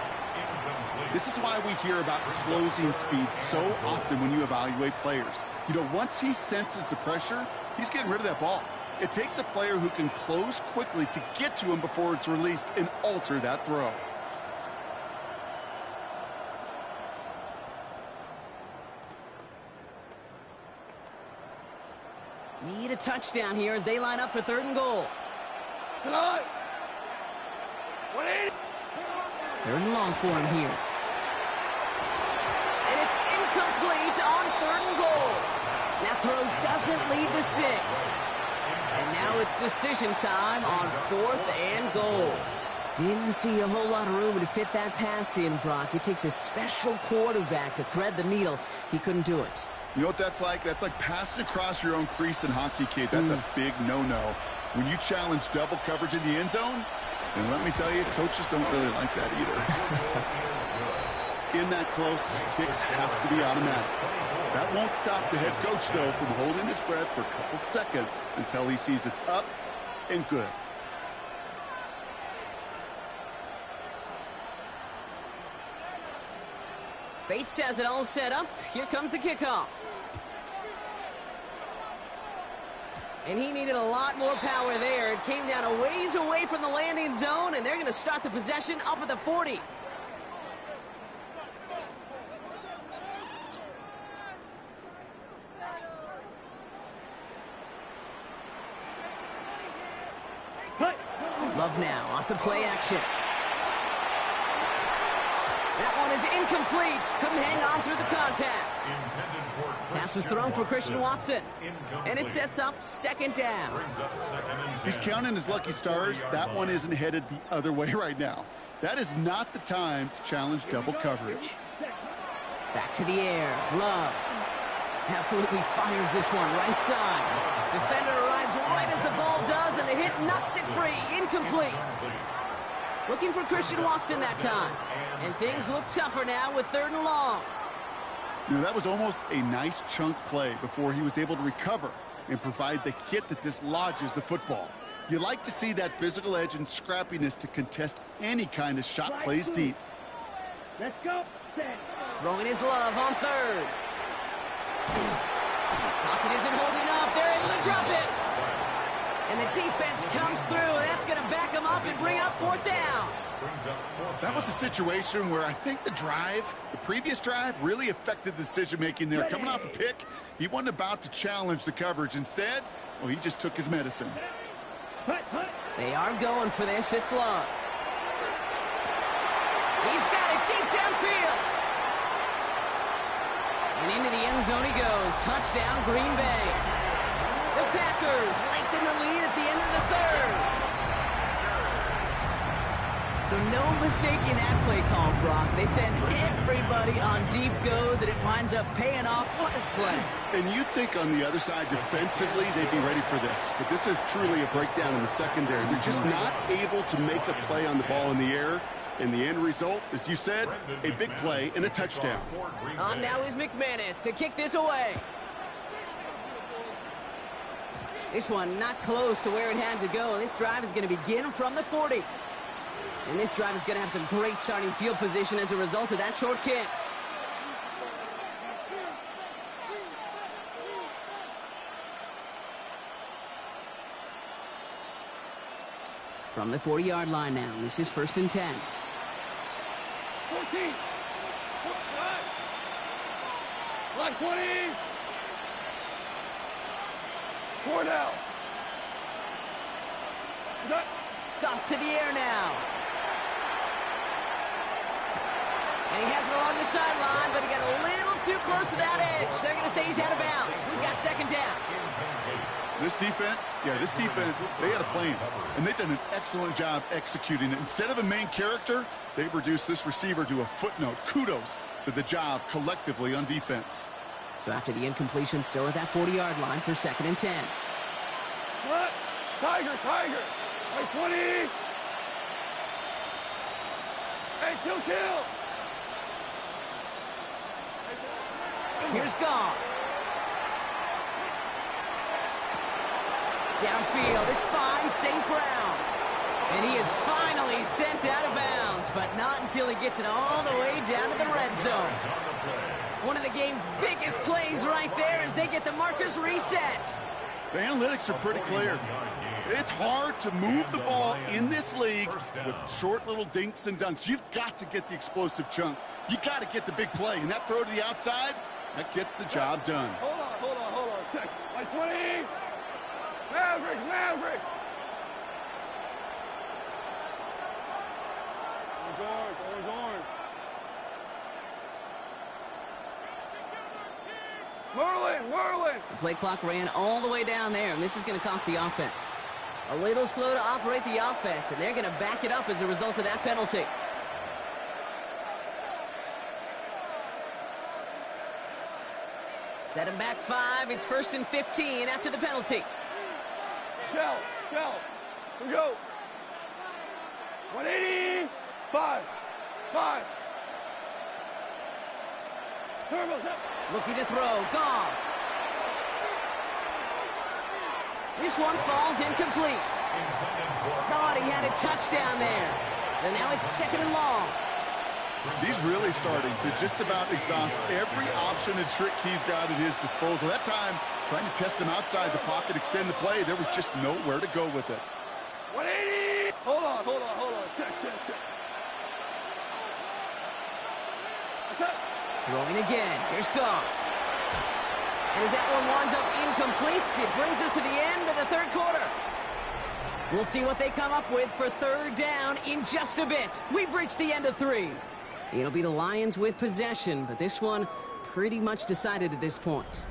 This is why we hear about closing speed so often when you evaluate players. You know, once he senses the pressure, he's getting rid of that ball. It takes a player who can close quickly to get to him before it's released and alter that throw. Need a touchdown here as they line up for 3rd and goal. 3rd and long for him here. And it's incomplete on 3rd and goal. That throw doesn't lead to 6. And now it's decision time on 4th and goal. Didn't see a whole lot of room to fit that pass in, Brock. It takes a special quarterback to thread the needle. He couldn't do it. You know what that's like? That's like passing across your own crease in hockey, kid. That's a big no-no. When you challenge double coverage in the end zone, and let me tell you, coaches don't really like that either. In that close, kicks have to be automatic. That won't stop the head coach, though, from holding his breath for a couple seconds until he sees it's up and good. Bates has it all set up. Here comes the kickoff. And he needed a lot more power there. It came down a ways away from the landing zone, and they're going to start the possession up at the 40. Love now off the play action. That one is incomplete. Couldn't hang on through the contact. Pass was thrown for Christian Watson. And it sets up 2nd down. He's counting his lucky stars. That one isn't headed the other way right now. That is not the time to challenge double coverage. Back to the air. Love absolutely fires this one right side. Defender arrives right as the ball does, and the hit knocks it free. Incomplete. Looking for Christian Watson that time. And things look tougher now with 3rd and long. You know, that was almost a nice chunk play before he was able to recover and provide the hit that dislodges the football. You like to see that physical edge and scrappiness to contest any kind of shot plays deep. Let's go. Throwing his Love on 3rd. Pocket isn't holding up. They're able to drop it. And the defense comes through. That's going to back them up and bring up 4th down. That was a situation where I think the previous drive, really affected the decision-making there. Coming off a pick, he wasn't about to challenge the coverage. Instead, well, he just took his medicine. They are going for this. It's Love. He's got it deep downfield. And into the end zone he goes. Touchdown, Green Bay. The Packers lengthen the lead at the end of the 3rd. So no mistake in that play call, Brock. They send everybody on deep goes, and it winds up paying off. What a play. And you'd think on the other side, defensively, they'd be ready for this. But this is truly a breakdown in the secondary. They're just not able to make a play on the ball in the air. And the end result, as you said, a big play and a touchdown. On now is McManus to kick this away. This one not close to where it had to go. This drive is going to begin from the 40. And this drive is going to have some great starting field position as a result of that short kick. From the 40-yard line now, this is 1st and 10. 14. Line 20. 4 down. Off to the air now. And he has it along the sideline, but he got a little too close to that edge. They're going to say he's out of bounds. We've got 2nd down. This defense, they had a plan. And they've done an excellent job executing it. Instead of a main character, they've reduced this receiver to a footnote. Kudos to the job collectively on defense. So after the incompletion, still at that 40-yard line for 2nd and 10. What? Tiger. Right 20. Hey, kill. Here's Goff. Downfield, this finds St. Brown. And he is finally sent out of bounds, but not until he gets it all the way down to the red zone. One of the game's biggest plays right there as they get the markers reset. The analytics are pretty clear. It's hard to move the ball in this league with short little dinks and dunks. You've got to get the explosive chunk. You got to get the big play. And that throw to the outside, that gets the job done. Hold on. Check. Line 20. Maverick. Orange. Merlin. The play clock ran all the way down there, and this is going to cost the offense. A little slow to operate the offense, and they're going to back it up as a result of that penalty. Set him back 5. It's 1st and 15 after the penalty. Shell. Here we go. 180. 5. Turbos up. Looking to throw. Goff. This one falls incomplete. Thought he had a touchdown there. So now it's 2nd and long. He's really starting to just about exhaust every option and trick he's got at his disposal. That time, trying to test him outside the pocket, extend the play, there was just nowhere to go with it. 180. Hold on. Check. What's up? Throwing again. Here's Goff. And as that one winds up incomplete, it brings us to the end of the 3rd quarter. We'll see what they come up with for 3rd down in just a bit. We've reached the end of 3. It'll be the Lions with possession, but this one pretty much decided at this point.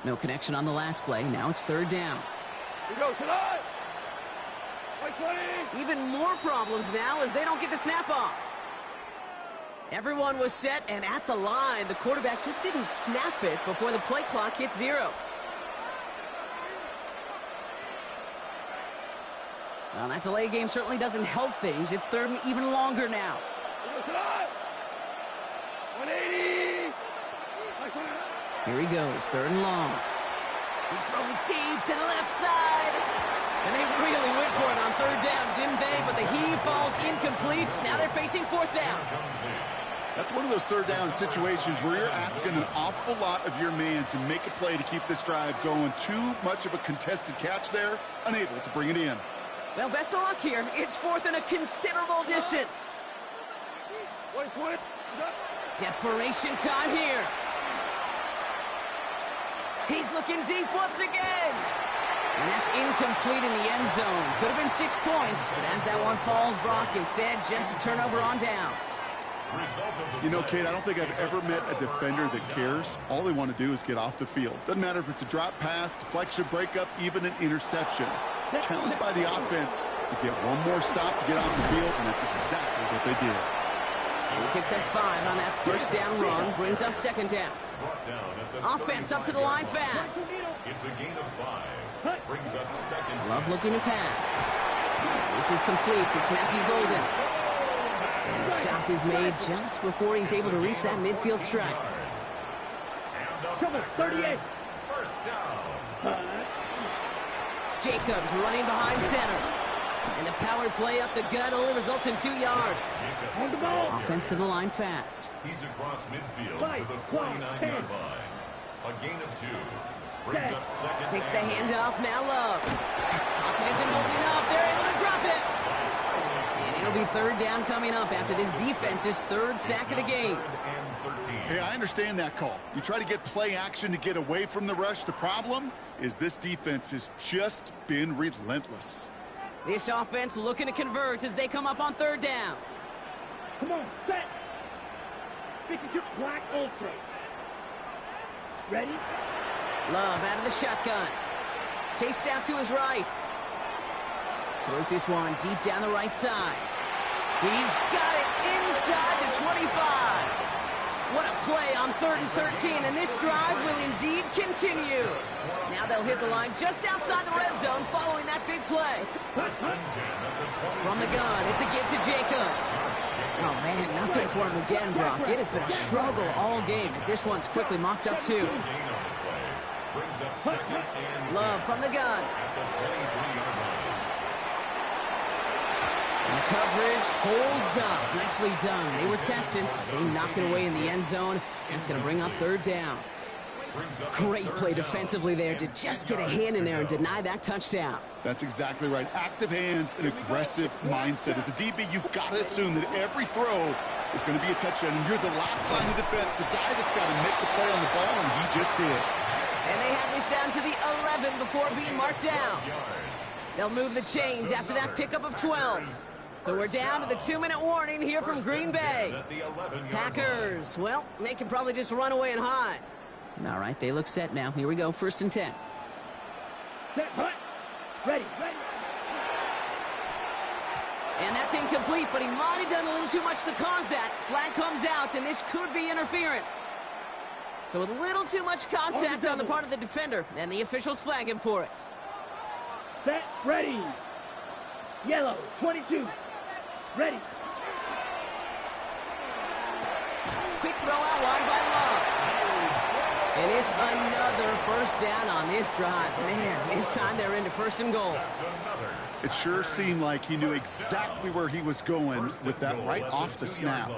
No connection on the last play. Now it's 3rd down. Here we go tonight. Right 20. Even more problems now as they don't get the snap off. Everyone was set and at the line. The quarterback just didn't snap it before the play clock hit 0. Well, that delay game certainly doesn't help things. It's third and even longer now. 180. Here he goes, third and long. He's throwing deep to the left side. And they really went for it on third down, didn't they? But the heave falls incomplete. Now they're facing fourth down. That's one of those third down situations where you're asking an awful lot of your man to make a play to keep this drive going. Too much of a contested catch there, unable to bring it in. Well, best of luck here. It's fourth and a considerable distance. Desperation time here. He's looking deep once again. And that's incomplete in the end zone. Could have been 6 points, but as that one falls, Brock, instead just a turnover on downs. You know, Kate, I don't think I've ever met a defender that cares. All they want to do is get off the field. Doesn't matter if it's a drop pass, deflection, breakup, even an interception. Challenged by the offense to get one more stop to get off the field, and that's exactly what they did. He picks up 5 on that first down run, brings up second down. Offense up to the line fast. It's a gain of 5. Brings up second. Love looking to pass. This is complete. It's Matthew Golden. And the stop is made just before he's able to reach that midfield strike. Come on, 38. First down. Jacobs running behind center. And the power play up the gut only results in 2 yards. Hold the ball. Offense to the line fast. He's across midfield to the 49-yard line. A gain of 2. Brings up second. Takes the handoff, now Love. Pocket isn't holding up. They're able to drop it. And it'll be third down coming up after this defense's third sack of the game. Hey, I understand that call. You try to get play action to get away from the rush. The problem is this defense has just been relentless. This offense looking to convert as they come up on third down. Come on, set. Stick it to Black Ultra. Ready? Love out of the shotgun. Chased out to his right. Throws this one deep down the right side. He's got it inside the 25. What a play on 3rd and 13, and this drive will indeed continue. Now they'll hit the line just outside the red zone following that big play. From the gun, it's a give to Jacobs. Oh, man, nothing for him again, Brock. It has been a struggle all game as this one's quickly mopped up, too. Love from the gun. And the coverage holds up. Nicely done. They were tested. They knock it away in the end zone. That's going to bring up third down. Great play defensively there to just get a hand in there and deny that touchdown. That's exactly right. Active hands and aggressive mindset. As a DB, you've got to assume that every throw is going to be a touchdown. And you're the last line of defense, the guy that's got to make the play on the ball, and he just did. And they have this down to the 11 before being marked down. They'll move the chains after that pickup of 12. So we're down to the 2-minute warning here from Green Bay. Packers, well, they can probably just run away and hide. All right, they look set now. Here we go, 1st and 10. Set, hut. Ready, ready. And that's incomplete, but he might have done a little too much to cause that. Flag comes out, and this could be interference. So with a little too much contact on the part of the defender, and the officials flag him for it. Set, ready. Yellow, 22. Ready. Quick throw out wide by Love. And it's another first down on this drive. Man, this time they're into 1st and goal. It sure seemed like he knew exactly where he was going with that right off the snap.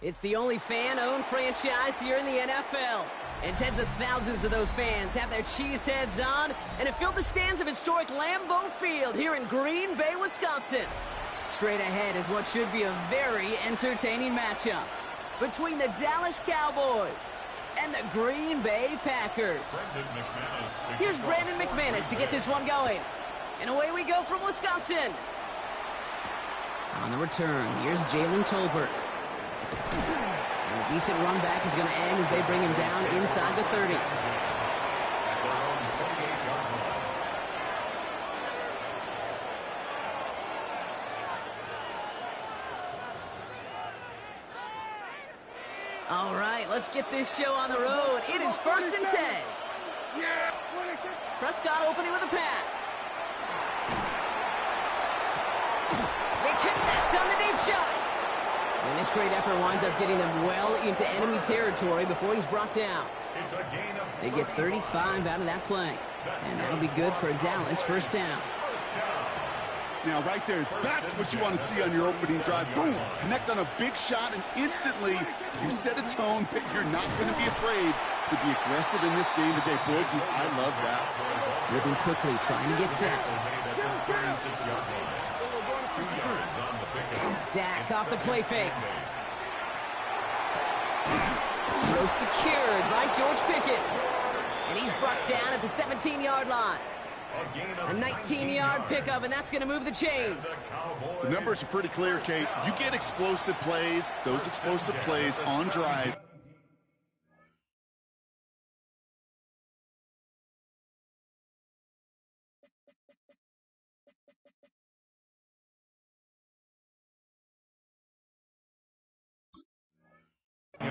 It's the only fan-owned franchise here in the NFL. And tens of thousands of those fans have their cheese heads on and have filled the stands of historic Lambeau Field here in Green Bay, Wisconsin. Straight ahead is what should be a very entertaining matchup between the Dallas Cowboys and the Green Bay Packers. Here's Brandon McManus to get this one going. And away we go from Wisconsin. On the return, here's Jalen Tolbert. And a decent run back is going to end as they bring him down inside the 30. All right, let's get this show on the road. It is 1st and 10. Prescott opening with a pass. They connect on the deep shot. And this great effort winds up getting them well into enemy territory before he's brought down. They get 35 out of that play. And that'll be good for a Dallas first down. Now, right there, that's what you want to see on your opening drive. Boom! Connect on a big shot, and instantly you set a tone that you're not going to be afraid to be aggressive in this game today. Boy, do I love that. Moving quickly, trying to get set. Dak off the play fake. Throw secured by George Pickens. And he's brought down at the 17-yard line. A 19-yard pickup, and that's going to move the chains. The numbers are pretty clear, Kate. You get explosive plays, those explosive plays on drive.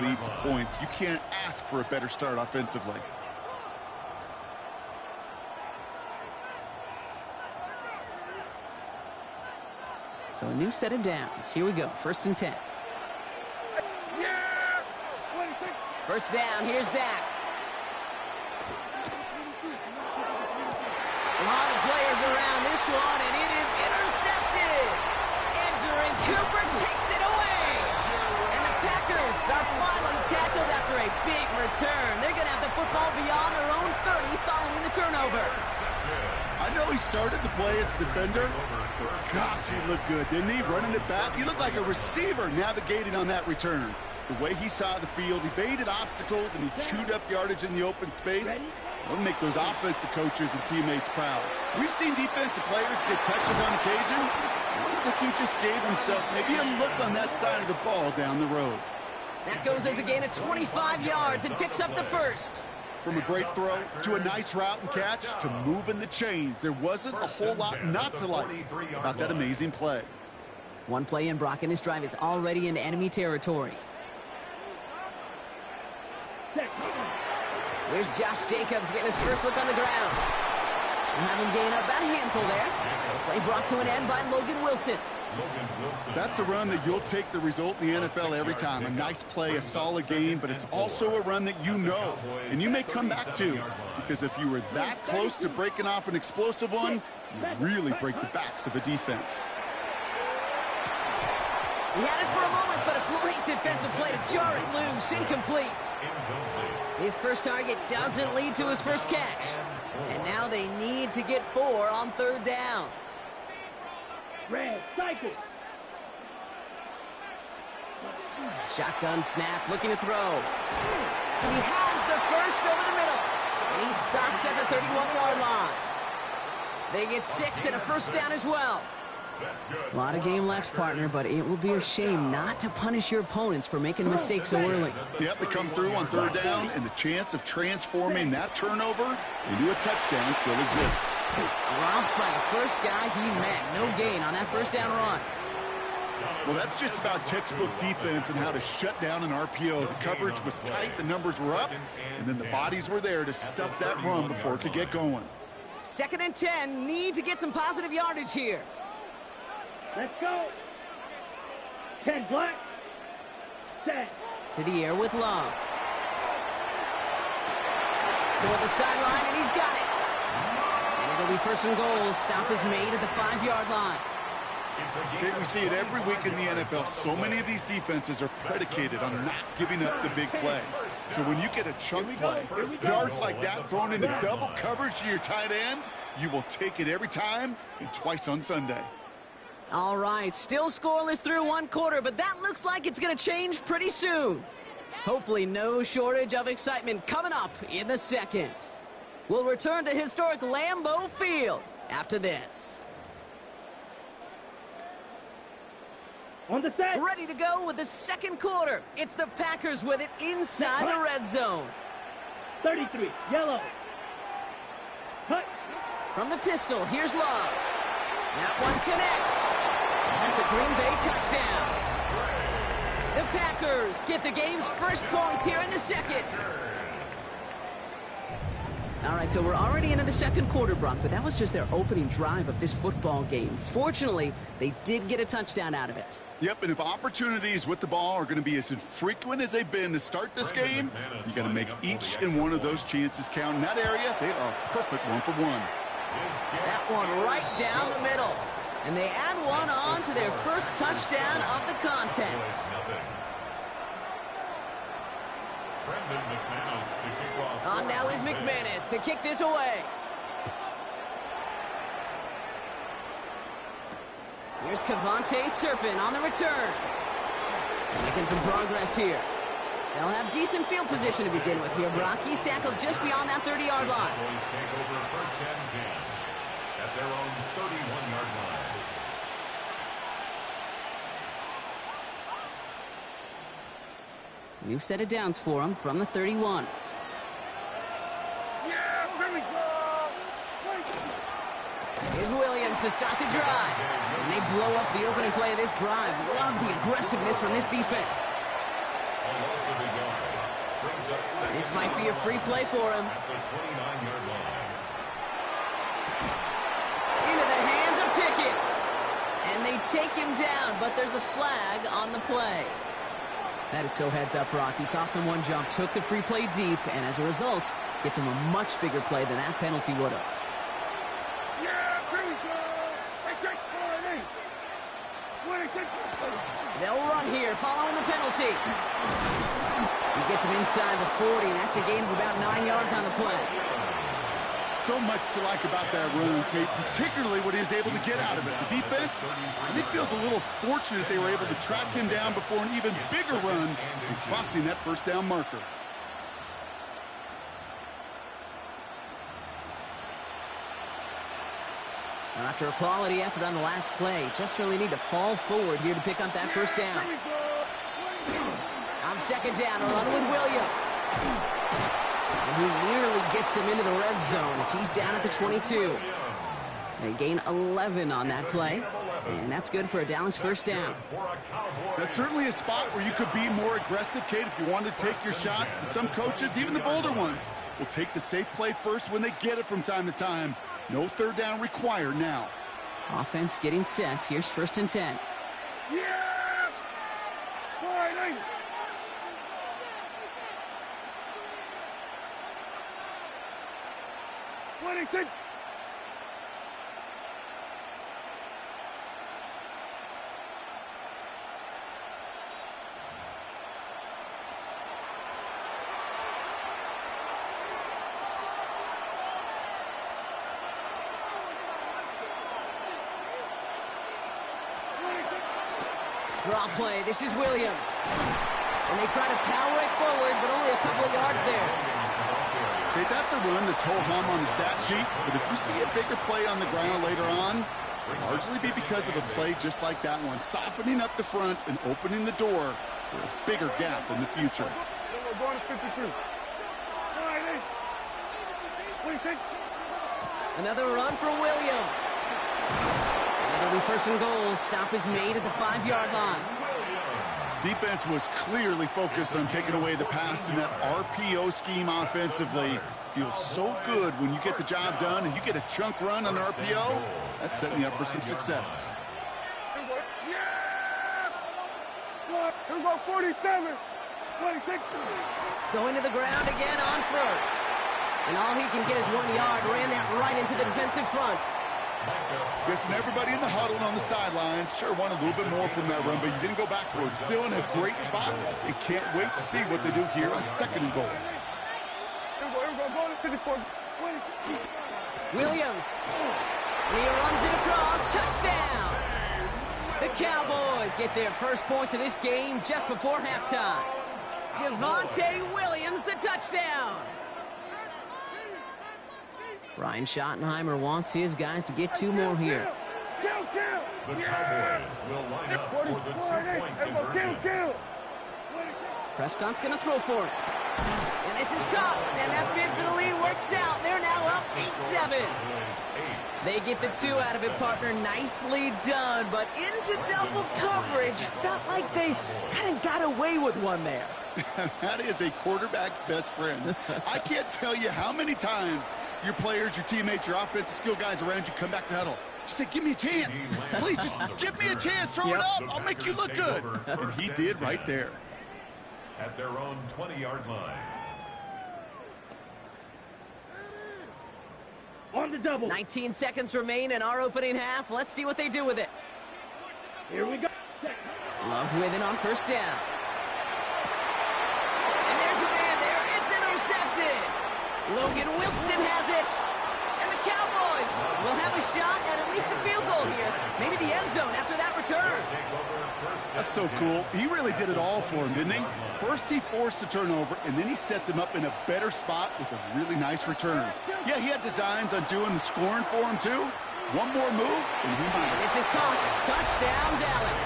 Lead to points. You can't ask for a better start offensively. So a new set of downs. Here we go. 1st and 10. First down. Here's Dak. A lot of players around this one, and it is intercepted. Andrew Cooper takes it away. And the Packers are finally tackled after a big return. They're going to have the football beyond their own 30 following the turnover. I know he started the play as a defender, but gosh, he looked good, didn't he? Running it back, he looked like a receiver navigating on that return. The way he saw the field, he baited obstacles, and he chewed up yardage in the open space. It'll make those offensive coaches and teammates proud. We've seen defensive players get touches on occasion. I think he just gave himself maybe a look on that side of the ball down the road. That goes as a gain of 25 yards and picks up the first. From a great throw to a nice route and catch to moving the chains, there wasn't a whole lot not to like about that amazing play. One play in, Brock, and this drive is already in enemy territory. Here's Josh Jacobs getting his first look on the ground. We'll have him gain up about a handful there. Play brought to an end by Logan Wilson. That's a run that you'll take the result in the NFL every time. A nice play, a solid game, but it's also a run that you know, and you may come back to, because if you were that close to breaking off an explosive one, you really break the backs of a defense. He had it for a moment, but a great defensive play to jar it loose. Incomplete. His first target doesn't lead to his first catch. And now they need to get 4 on 3rd down. Red cycle. Shotgun snap, looking to throw. He has the first over the middle. And he's stopped at the 31-yard line. They get 6 and a first down as well. A lot of game left, partner, but it will be a shame not to punish your opponents for making mistakes so early. Yep, they come through on 3rd down, and the chance of transforming that turnover into a touchdown still exists. Dropped by the first guy he met. No gain on that first down run. Well, that's just about textbook defense and how to shut down an RPO. The coverage was tight, the numbers were up, and then the bodies were there to stuff that run before it could get going. 2nd and 10, need to get some positive yardage here. Let's go. 10 black. Set. To the air with Love. Toward the sideline, and he's got it. And it'll be 1st and goal. Stop is made at the 5-yard line. Okay, we see it every week in the NFL. So many of these defenses are predicated on not giving up the big play. So when you get a chunk play, yards like that thrown into double coverage to your tight end, you will take it every time and twice on Sunday. All right, still scoreless through one quarter, but that looks like it's going to change pretty soon. Hopefully no shortage of excitement coming up in the second. We'll return to historic Lambeau Field after this. On the set. Ready to go with the second quarter. It's the Packers with it inside the red zone. 33, yellow. Cut. From the pistol, here's Love. That one connects. That's a Green Bay touchdown. The Packers get the game's first points here in the second. All right, so we're already into the second quarter, Brock, but that was just their opening drive of this football game. Fortunately, they did get a touchdown out of it. Yep, and if opportunities with the ball are going to be as infrequent as they've been to start this game, you got to make each and one of those chances count. In that area, they are a perfect 1-for-1. That one right down the middle. And they add one on to their first touchdown of the contest. On now is McManus to kick this away. Here's Cavante Turpin on the return. Making some progress here. They'll have decent field position to begin with here. Brock, he's tackled just beyond that 30-yard line. Take over first and 10 at their own 31-yard line. New set of downs for him from the 31. Yeah, here we go. Here's Williams to start the drive. And they blow up the opening play of this drive. Love the aggressiveness from this defense. This might be a free play for him. Into the hands of Pickett. And they take him down, but there's a flag on the play. That is so heads up, Rock. He saw someone jump, took the free play deep, and as a result, gets him a much bigger play than that penalty would have. Yeah, here we go. They take 40. They'll run here, following the penalty. He gets him inside the 40. That's a gain of about 9 yards on the play. So much to like about that run, Kate, particularly what he was able to get out of it. The defense, I think, feels a little fortunate they were able to track him down before an even bigger run and crossing that first down marker. Now, after a quality effort on the last play, just really need to fall forward here to pick up that first down. On second down, a run with Williams. And he nearly gets them into the red zone as he's down at the 22. They gain 11 on that play, and that's good for a Dallas first down. That's certainly a spot where you could be more aggressive, Kate, if you wanted to take your shots. But some coaches, even the bolder ones, will take the safe play first when they get it from time to time. No third down required now. Offense getting set. Here's first and 10. Yeah! 40. 26. Draw play. This is Williams. And they try to power it forward, but only a couple of yards there. Okay, that's a run that's ho-hum on the stat sheet, but if you see a bigger play on the ground later on, it'll largely be because of a play just like that one, softening up the front and opening the door for a bigger gap in the future. We're going to 52. 26. Another run for Williams. And it'll be first and goal. Stop is made at the 5-yard line. Defense was clearly focused on taking away the pass in that RPO scheme offensively. Feels so good when you get the job done and you get a chunk run on RPO. That's setting you up for some success. Here we go, 47. 26. Going to the ground again on first. And all he can get is 1 yard. Ran that right into the defensive front. Guessing everybody in the huddle and on the sidelines sure want a little bit more from that run, but you didn't go backwards. Still in a great spot, and can't wait to see what they do here on 2nd and goal. Williams. And he runs it across. Touchdown. The Cowboys get their first point of this game just before halftime. Javonte Williams, the touchdown. Brian Schottenheimer wants his guys to get 2 more here. The Cowboys will line up for the 2-point conversion. Prescott's going to throw for it. And this is caught. And that 5th for the lead works out. They're now up 8-7. They get the 2 out of it, partner. Nicely done. But into double coverage. Felt like they kind of got away with one there. That is a quarterback's best friend. I can't tell you how many times your players, your teammates, your offensive skill guys around you come back to huddle. Just say, give me a chance. Please, just give me a chance. Throw it up. I'll make you look good. And he did right there. At their own 20-yard line. On the double. 19 seconds remain in our opening half. Let's see what they do with it. Here we go. Love with it on first down. And there's a man there. It's intercepted. Logan Wilson has it. And the Cowboys will have a shot at least a field goal here. Maybe the end zone after that return. That's so cool. He really did it all for him, didn't he? First he forced the turnover, and then he set them up in a better spot with a really nice return. Yeah, he had designs on doing the scoring for him, too. One more move, and he might. And this is caught. Touchdown, Dallas.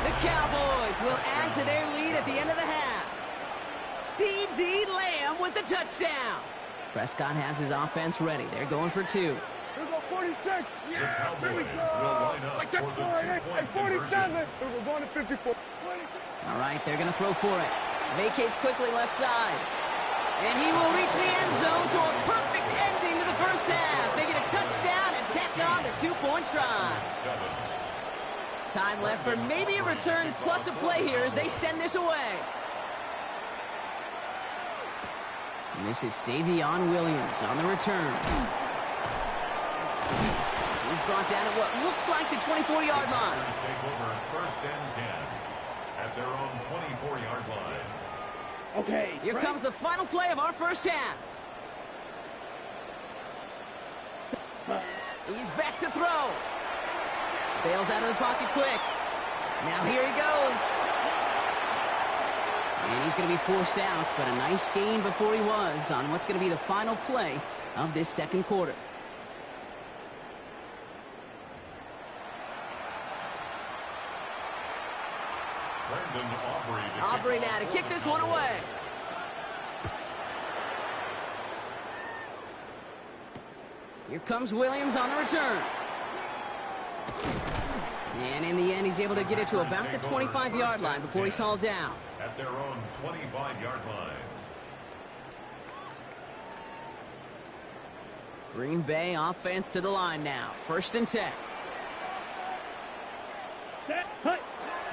The Cowboys will add to their lead at the end of the half. C.D. Lamb with the touchdown. Prescott has his offense ready. They're going for 2. Here we go, 46. The Cowboys will line up for the 2-point 47. We're going to 54. All right, they're going to throw for it. Vacates quickly left side. And he will reach the end zone to a perfect ending to the first half. They get a touchdown and tack on the 2-point try. Time left for maybe a return plus a play here as they send this away. And this is Savion Williams on the return. He's brought down at what looks like the 24-yard line. Take over 1st and 10 at their own 24-yard line. Okay. Here comes the final play of our first half. He's back to throw. Bails out of the pocket quick. Now here he goes. And he's going to be forced out, but a nice gain before he was on what's going to be the final play of this second quarter. Aubrey now to kick this one away. Here comes Williams on the return. And in the end, he's able to get it to about the 25-yard line before he's hauled down. At their own 25-yard line. Green Bay offense to the line now. 1st and 10.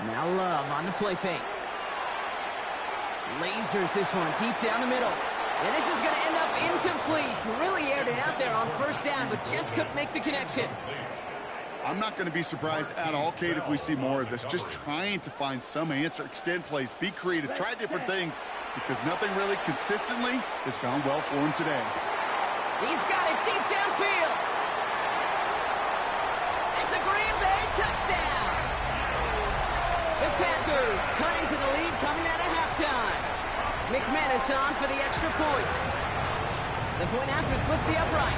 Now Love on the play fake. Lasers this one deep down the middle. And this is going to end up incomplete. Really aired it out there on first down, but just couldn't make the connection. I'm not going to be surprised at all, Kate, if we see more of this. Just trying to find some answer, extend plays, be creative, try different things, because nothing really consistently has gone well for him today. He's got it deep downfield. It's a Green Bay touchdown. The Packers cutting to the lead coming out of halftime. McManus on for the extra point. The point after splits the upright.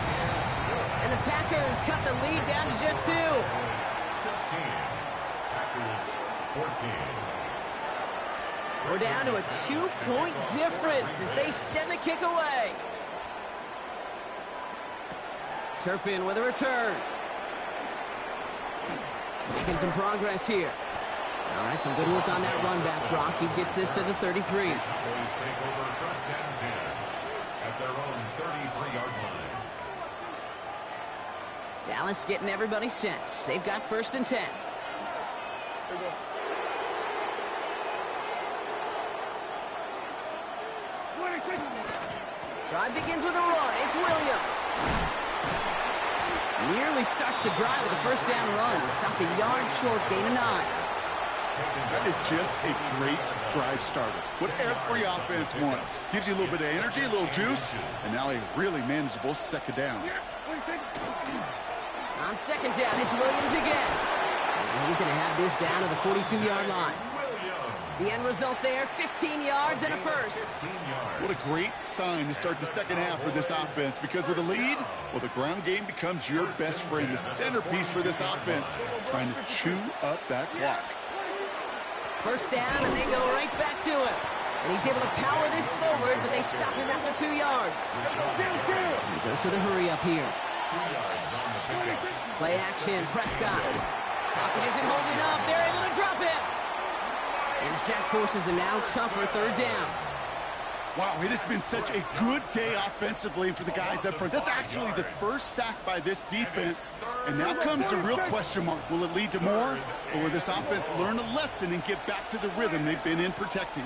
And the Packers cut the lead down to just 2. 16. Packers 14. We're down to a 2-point difference as they send the kick away. Turpin with a return. Making some progress here. All right, some good work on that run back, Brock. He gets this to the 33. Boys take over 1st and 10 at their own 33-yard line. Dallas getting everybody set. They've got 1st and 10. Drive begins with a run. It's Williams. Nearly starts the drive with a first down run. Stopped a yard short, gain of 9. That is just a great drive starter. What every offense wants. Gives you a little bit of energy, a little juice, and now a really manageable second down. On second down, it's Williams again. And he's going to have this down to the 42-yard line. The end result there, 15 yards and a first. What a great sign to start the second half for this offense, because with a lead, well, the ground game becomes your best friend, the centerpiece for this offense, trying to chew up that clock. First down, and they go right back to him. And he's able to power this forward, but they stop him after 2 yards. He goes to the hurry up here. Play action, Prescott. Pocket isn't holding up. They're able to drop him. And the sack forces a now tougher third down. Wow, it has been such a good day offensively for the guys up front. That's actually the first sack by this defense. And now comes the real question mark. Will it lead to more? Or will this offense learn a lesson and get back to the rhythm they've been in protecting?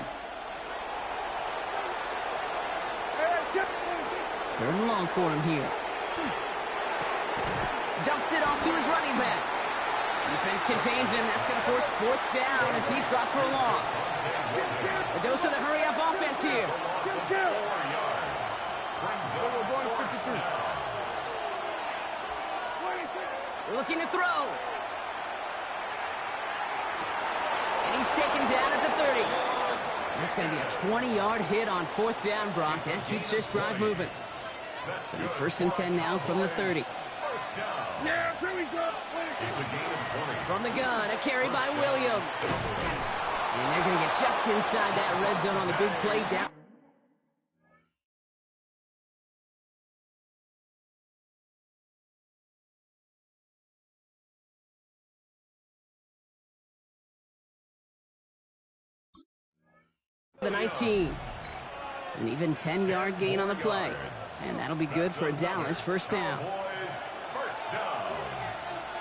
Third and long for him here. Dumps it off to his running back. Defense contains him. That's going to force fourth down as he's dropped for a loss. A dose of the hurry-up offense here. Looking to throw. And he's taken down at the 30. That's going to be a 20-yard hit on fourth down, Brock. That keeps this drive moving. So first and 10 now from the 30. Yeah, here we go. From the gun, a carry by Williams. And they're going to get just inside that red zone on the big play down. The 19. An even 10-yard gain on the play. And that'll be good for a Dallas first down.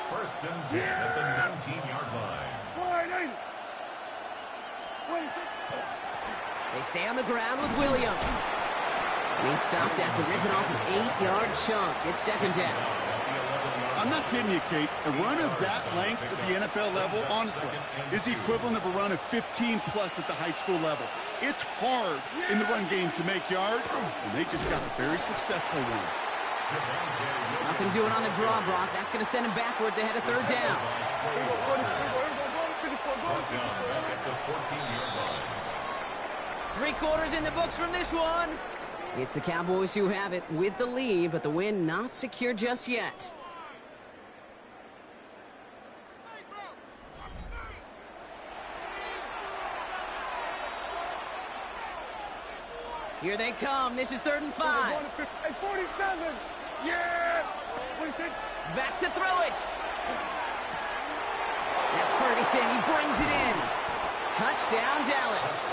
First and 10 at the 19-yard line. They stay on the ground with Williams. And he's stopped after ripping off an 8-yard chunk. It's second down. I'm not kidding you, Kate. A run of that length at the NFL level, honestly, is the equivalent of a run of 15-plus at the high school level. It's hard in the run game to make yards, and they just got a very successful one. Nothing doing on the draw, Brock. That's going to send him backwards ahead of third down. 3 quarters in the books from this one. It's the Cowboys who have it with the lead, but the win not secure just yet. Here they come. This is 3rd and 5. 47. Yeah. Back to throw it. That's Ferguson. He brings it in. Touchdown, Dallas.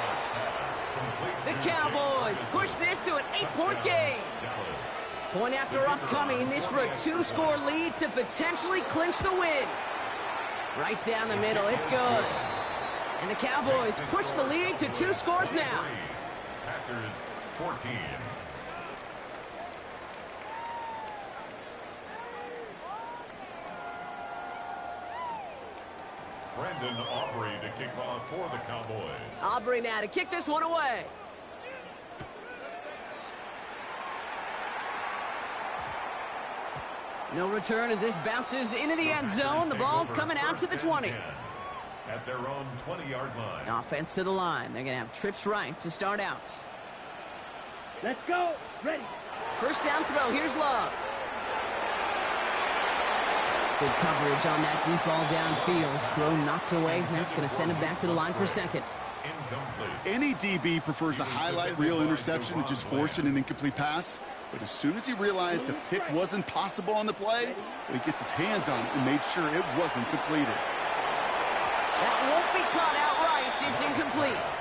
The Cowboys push this to an 8-point game. Point after upcoming, this for a 2-score lead to potentially clinch the win. Right down the middle. It's good. And the Cowboys push the lead to 2 scores now. Packers 14. Brandon Aubrey to kick off for the Cowboys. Aubrey now to kick this one away. No return as this bounces into the end zone. The ball's coming out to the 20. At their own 20-yard line. Offense to the line. They're going to have trips right to start out. Let's go. Ready. First down throw. Here's Love. Good coverage on that deep ball downfield. Throw knocked away. That's going to send him back to the line for second. Any DB prefers a highlight reel interception to just forcing an incomplete pass. But as soon as he realized a pick wasn't possible on the play, he gets his hands on it and made sure it wasn't completed. That won't be caught outright. It's incomplete.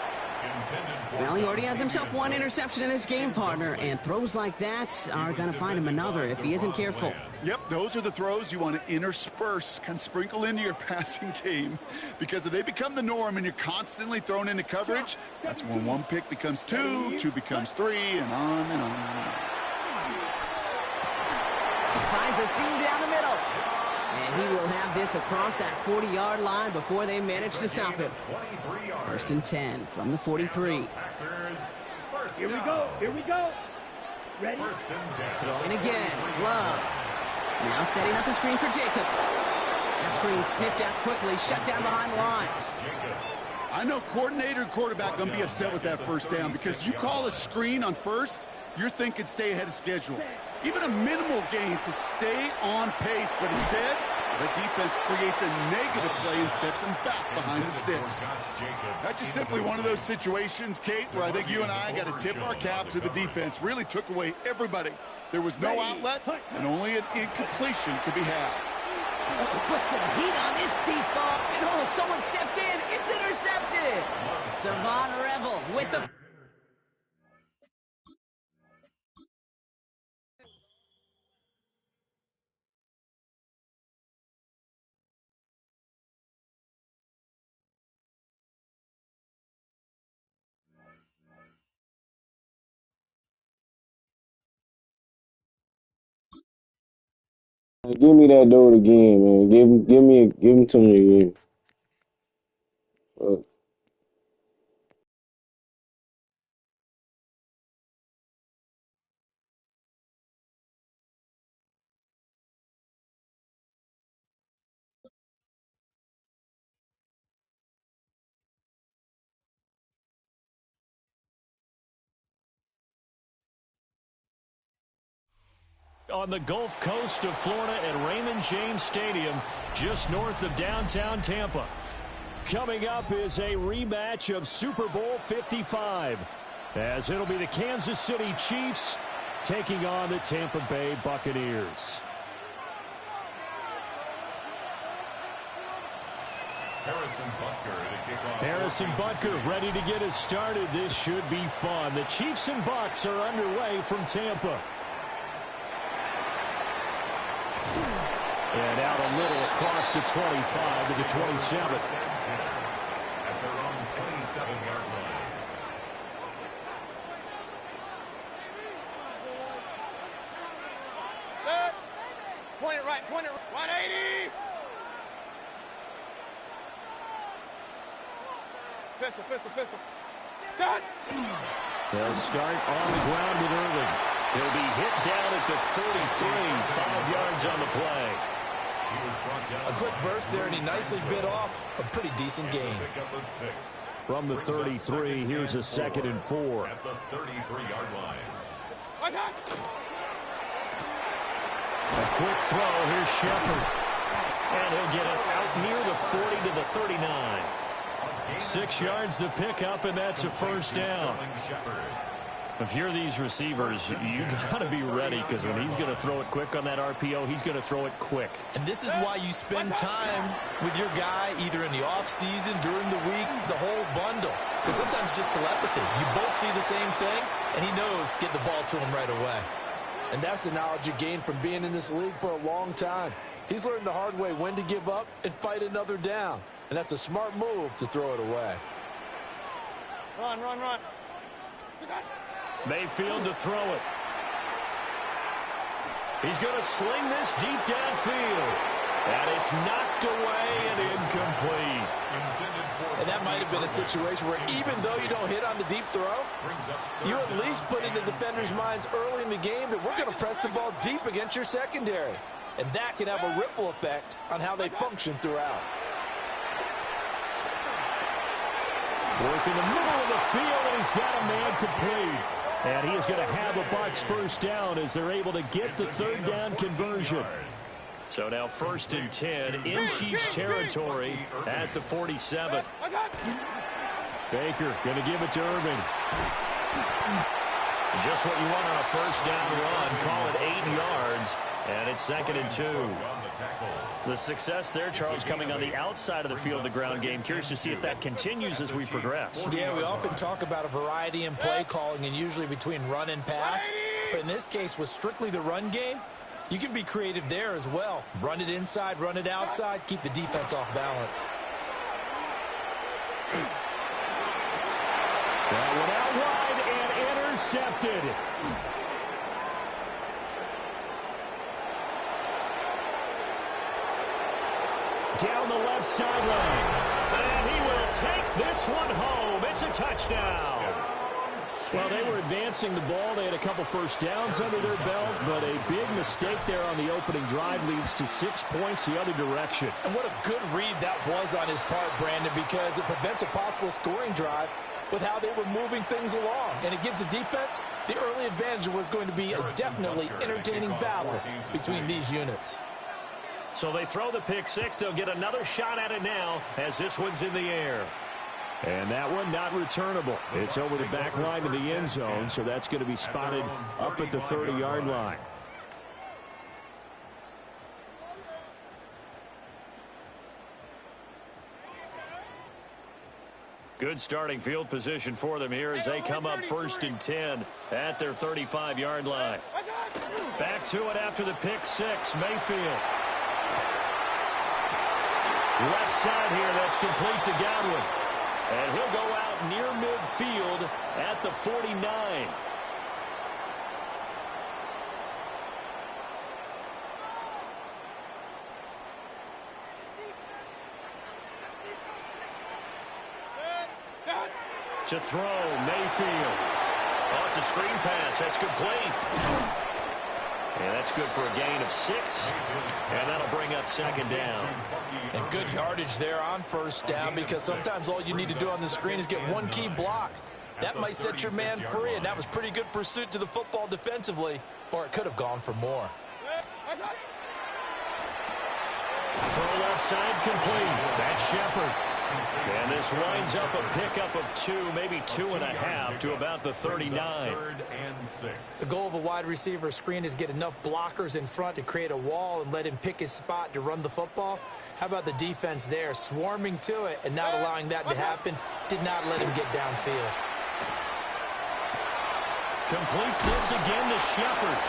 Well, he already has himself 1 interception in this game, partner, and throws like that are going to find him another if he isn't careful. Yep, those are the throws you want to intersperse, kind of sprinkle into your passing game, because if they become the norm and you're constantly thrown into coverage, that's when 1 pick becomes 2, 2 becomes 3, and on and on and on. finds a seam down the middle. And he will have this across that 40-yard line before they manage to stop him. 1st and 10 from the 43. Here we go. Here we go. Ready? Throwing again. Love. Now setting up the screen for Jacobs. That screen sniffed out quickly, shut down behind the line. I know coordinator and quarterback going to be upset with that first down because you call a screen on first, you're thinking stay ahead of schedule. Even a minimal gain to stay on pace, but instead, the defense creates a negative play and sets them back behind the sticks. That's just simply one of those situations, Kate, where I think you and I got to tip our cap to the defense. Really took away everybody. There was no outlet, and only an incompletion could be had. Put some heat on this deep ball. And oh, someone stepped in. It's intercepted. Savon Revel with the... Give me that dude again, man. Give him to me again. On the Gulf Coast of Florida at Raymond James Stadium, just north of downtown Tampa. Coming up is a rematch of Super Bowl 55, as it'll be the Kansas City Chiefs taking on the Tampa Bay Buccaneers. Harrison Butker ready to get us started. This should be fun. The Chiefs and Bucs are underway from Tampa. And out a little across the 25 to the 27. At their own 27-yard line. Set. Point it right. 180. Pistol. Start. They'll start on the ground with Irving. He'll be hit down at the 43, 5 yards on the play. A quick burst there, and he nicely bit off a pretty decent gain. From the 33, here's a 2nd and 4. At the 33-yard line. A quick throw. Here's Shepard. And he'll get it out near the 40 to the 39. 6 yards the pickup, and that's a first down. If you're these receivers, you got to be ready, because when he's going to throw it quick on that RPO, he's going to throw it quick. And this is why you spend time with your guy either in the offseason, during the week, the whole bundle. Because sometimes just telepathy. You both see the same thing, and he knows get the ball to him right away. And that's the knowledge you gain from being in this league for a long time. He's learned the hard way when to give up and fight another down. And that's a smart move to throw it away. Run. Mayfield to throw it. He's going to sling this deep downfield. And it's knocked away and incomplete. And that might have been a situation where even though you don't hit on the deep throw, you at least put in the defenders' minds early in the game that we're going to press the ball deep against your secondary. And that can have a ripple effect on how they function throughout. Work in the middle of the field, and he's got a man complete. And he is going to have a Bucs first down as they're able to get the 3rd down conversion. So now 1st and 10 in Chiefs territory at the 47. Baker going to give it to Irving. Just what you want on a first down run. Call it 8 yards, and it's 2nd and 2. The success there, Charles, coming on the outside of the field, the ground game. Curious to see if that continues as we progress. Yeah, we often talk about a variety in play calling and usually between run and pass. But in this case, with strictly the run game, you can be creative there as well. Run it inside, run it outside, keep the defense off balance. That one out wide and intercepted. the left sideline. And he will take this one home. It's a touchdown. Well, they were advancing the ball. They had a couple first downs under their belt, but a big mistake there on the opening drive leads to 6 points the other direction. And what a good read that was on his part, Brandon, because it prevents a possible scoring drive with how they were moving things along. And it gives the defense the early advantage. Was going to be a definitely entertaining battle between these units. So they throw the pick six. They'll get another shot at it now as this one's in the air. And that one not returnable. It's over the back line of the end zone, so that's going to be spotted up at the 30-yard line. Good starting field position for them here as they come up 1st and 10 at their 35-yard line. Back to it after the pick six. Mayfield. Left side here, that's complete to Godwin. And he'll go out near midfield at the 49. To throw, Mayfield. Oh, it's a screen pass. That's complete. And that's good for a gain of 6. And that'll bring up 2nd down. And good yardage there on 1st down, because sometimes all you need to do on the screen is get one key block. That might set your man free, and that was pretty good pursuit to the football defensively, or it could have gone for more. Throw left side complete. That's Shepard. And this winds up a pickup of 2, maybe 2.5 to about the 39. The goal of a wide receiver screen is get enough blockers in front to create a wall and let him pick his spot to run the football. How about the defense there, swarming to it and not allowing that to happen? Did not let him get downfield. Completes this again to Shepard.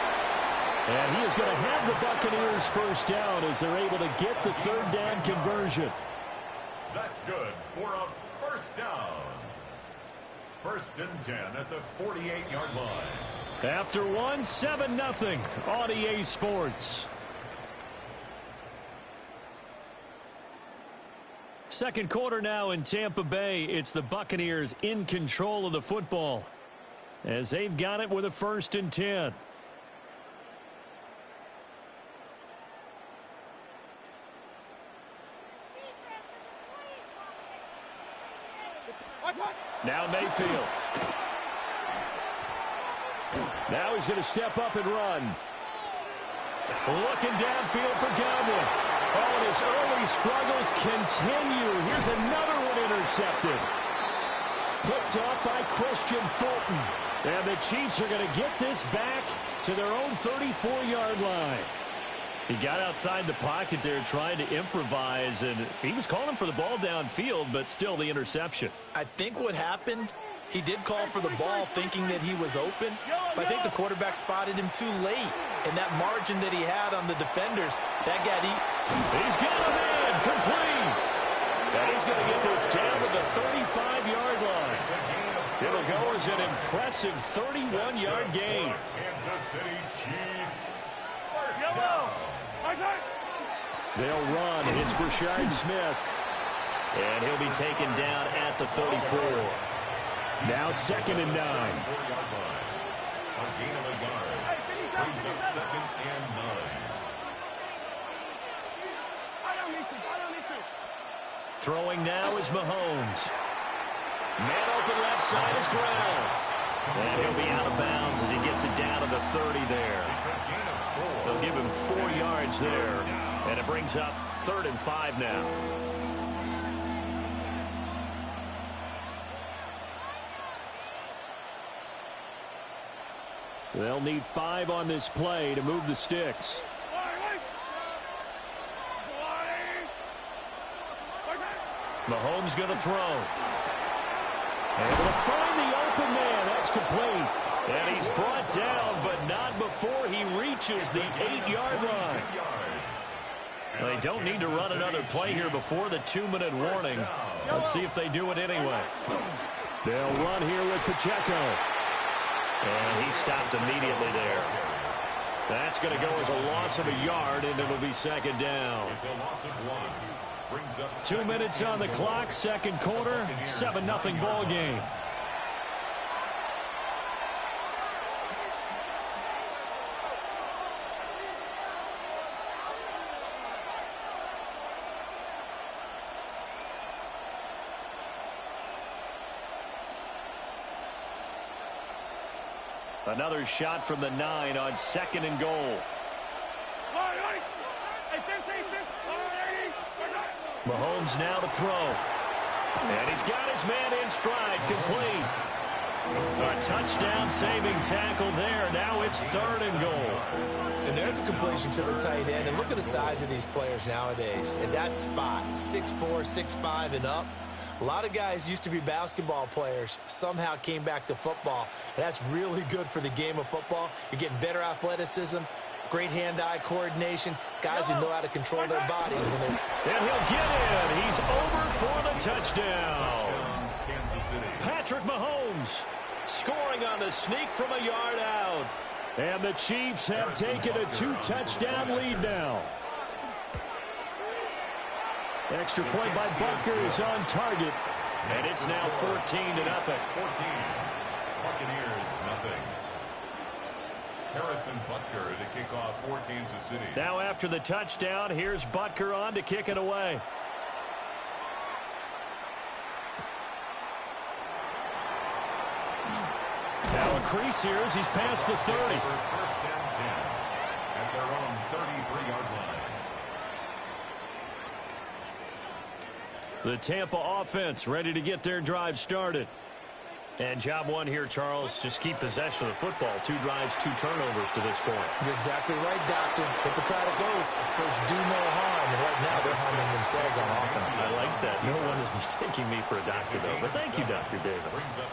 And he is going to have the Buccaneers 1st down as they're able to get the 3rd down conversion. That's good for a 1st down. 1st and 10 at the 48-yard line. After 1, 7-0 on EA Sports. Second quarter now in Tampa Bay. It's the Buccaneers in control of the football as they've got it with a 1st and 10. Now Mayfield. Now he's going to step up and run. Looking downfield for Godwin. Oh, and his early struggles continue. Here's another one intercepted. Picked off by Christian Fulton. And the Chiefs are going to get this back to their own 34-yard line. He got outside the pocket there trying to improvise, and he was calling for the ball downfield, but still the interception. I think what happened, he did call for the ball thinking that he was open, but I think the quarterback spotted him too late. And that margin that he had on the defenders, that got He's got him in, complete. And he's going to get this down to the 35-yard line. It'll go as an impressive 31-yard gain. Kansas City Chiefs. They'll run. It's Brashard Smith. And he'll be taken down at the 34. Now 2nd and 9. A gain of a yard. Brings up 2nd and 9. Throwing now is Mahomes. Man open left side is Brown. And he'll be out of bounds as he gets it down to the 30 there. They'll give him 4 yards there. And it brings up 3rd and 5 now. They'll need 5 on this play to move the sticks. Mahomes going to throw. Able to find the open man. That's complete. And he's brought down, but not before he reaches the 8-yard line. They don't need to run another play here before the 2-minute warning. Let's see if they do it anyway. They'll run here with Pacheco. And he stopped immediately there. That's going to go as a loss of a yard, and it'll be second down. It's a loss of 1. Brings up 2 minutes on the clock, second quarter, 7-0 ball game. Another shot from the 9 on 2nd and goal. Mahomes now to throw. And he's got his man in stride, complete. A touchdown saving tackle there. Now it's 3rd and goal. And there's a completion to the tight end. And look at the size of these players nowadays. At that spot, 6'4", 6'5", and up. A lot of guys used to be basketball players, somehow came back to football. And that's really good for the game of football. You're getting better athleticism, great hand-eye coordination, guys who know how to control their bodies. And he'll get in. He's over for the touchdown. Patrick Mahomes scoring on the sneak from a yard out. And the Chiefs have taken a 2-touchdown lead now. Extra point by Butker is on target. And it's now 14-0. 14. Buccaneers, nothing. Harrison Butker to kick off for Kansas City. Now after the touchdown, here's Butker on to kick it away. Now a crease here as he's past the 30. First down 10 at their own 33-yard line. The Tampa offense ready to get their drive started. And job one here, Charles, just keep possession of the football. 2 drives, 2 turnovers to this point. You're exactly right, Doctor. Hippocratic oath. First, do no harm. And right now, they're harming themselves on offense. I like that. No one is mistaking me for a doctor, though. But thank you, Dr. Davis. Brings up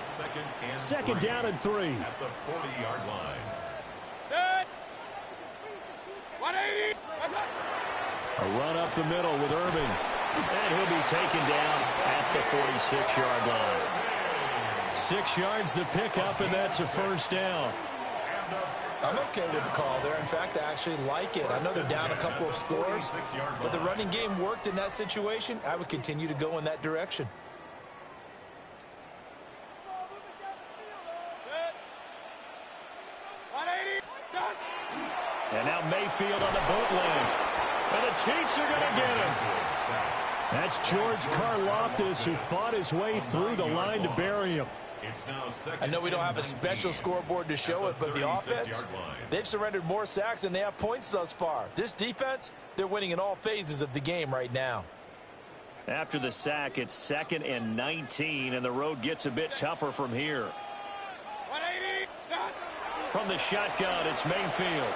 second down and 3. At the 40-yard line. 180. A run up the middle with Irving. And he'll be taken down at the 46-yard line. 6 yards the pickup, and that's a first down. I'm okay with the call there. In fact, I actually like it. I know they're down a couple of scores, but the running game worked in that situation. I would continue to go in that direction. And now Mayfield on the bootleg. And the Chiefs are going to get him. That's George Karlaftis, who fought his way through the line to bury him. I know we don't have a special scoreboard to show it, but the offense, they've surrendered more sacks than they have points thus far. This defense, they're winning in all phases of the game right now. After the sack, it's 2nd and 19, and the road gets a bit tougher from here. From the shotgun, it's Mayfield.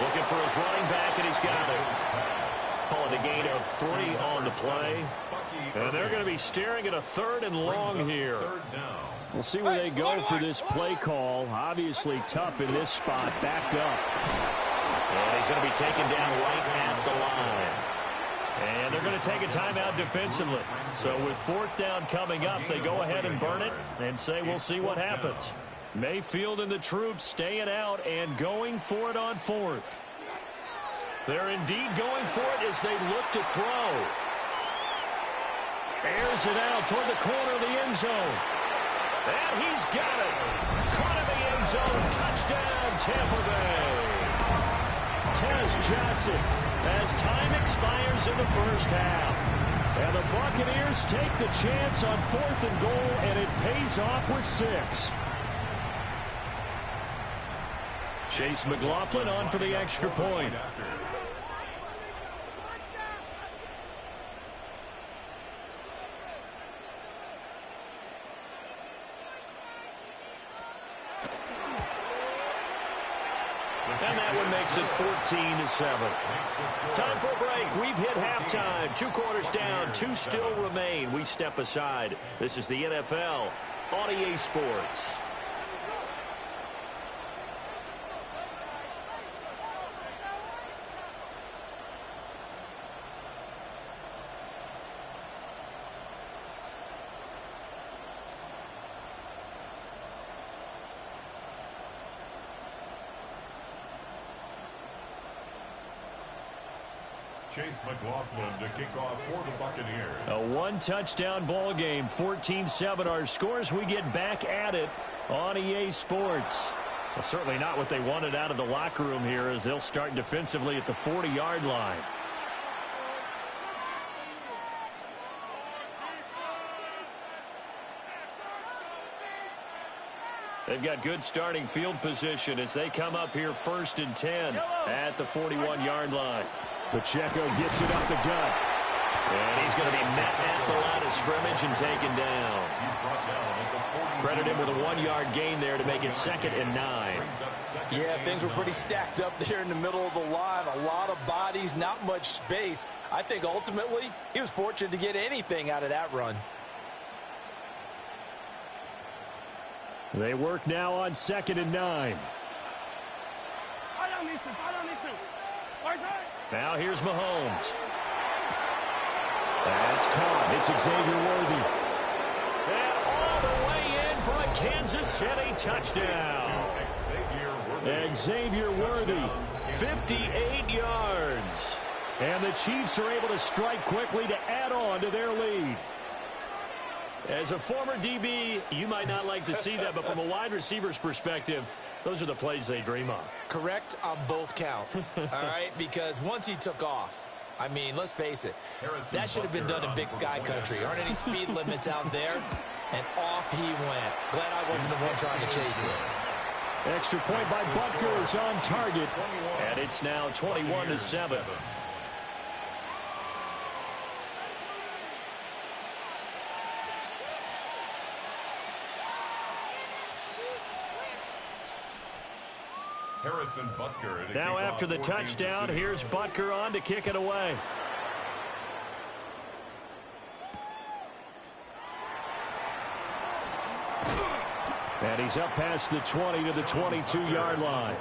Looking for his running back, and he's got it. Calling a gain of 3 on the play. And they're going to be staring at a 3rd and long here. We'll see where they go for this play call. Obviously tough in this spot, backed up. And he's going to be taken down right at the line. And they're going to take a timeout defensively. So with 4th down coming up, they go ahead and burn it and say we'll see what happens. Mayfield and the troops staying out and going for it on 4th. They're indeed going for it as they look to throw. Airs it out toward the corner of the end zone. And he's got it. Caught in the end zone. Touchdown, Tampa Bay. Tez Johnson as time expires in the first half. And the Buccaneers take the chance on 4th and goal, and it pays off with 6. Chase McLaughlin on for the extra point. And that one makes it 14-7. Time for a break. We've hit halftime. 2 quarters down. 2 still remain. We step aside. This is the NFL on EA Sports. Chase McLaughlin to kick off for the Buccaneers. A one-touchdown ball game, 14-7 our scores. We get back at it on EA Sports. Well, certainly not what they wanted out of the locker room here as they'll start defensively at the 40-yard line. They've got good starting field position as they come up here 1st and 10 at the 41-yard line. Pacheco gets it up the gut. And he's going to be met at the line of scrimmage and taken down. Credit him with a 1-yard gain there to make it 2nd and 9. Yeah, things were pretty stacked up there in the middle of the line. A lot of bodies, not much space. I think ultimately he was fortunate to get anything out of that run. They work now on 2nd and 9. Now here's Mahomes. That's caught. It's Xavier Worthy. And all the way in for a Kansas City touchdown. Xavier Worthy, 58 yards. And the Chiefs are able to strike quickly to add on to their lead. As a former DB, you might not like to see that, but from a wide receiver's perspective, those are the plays they dream of. Correct on both counts, all right? Because once he took off, I mean, let's face it, that should have been done in Big Sky Country. Aren't any speed limits out there? And off he went. Glad I wasn't the one trying to chase it. Extra point by Butker is on target. And it's now 21-7. Harrison Butker. Now after the touchdown, here's Butker on to kick it away. And he's up past the 20 to the 22-yard line.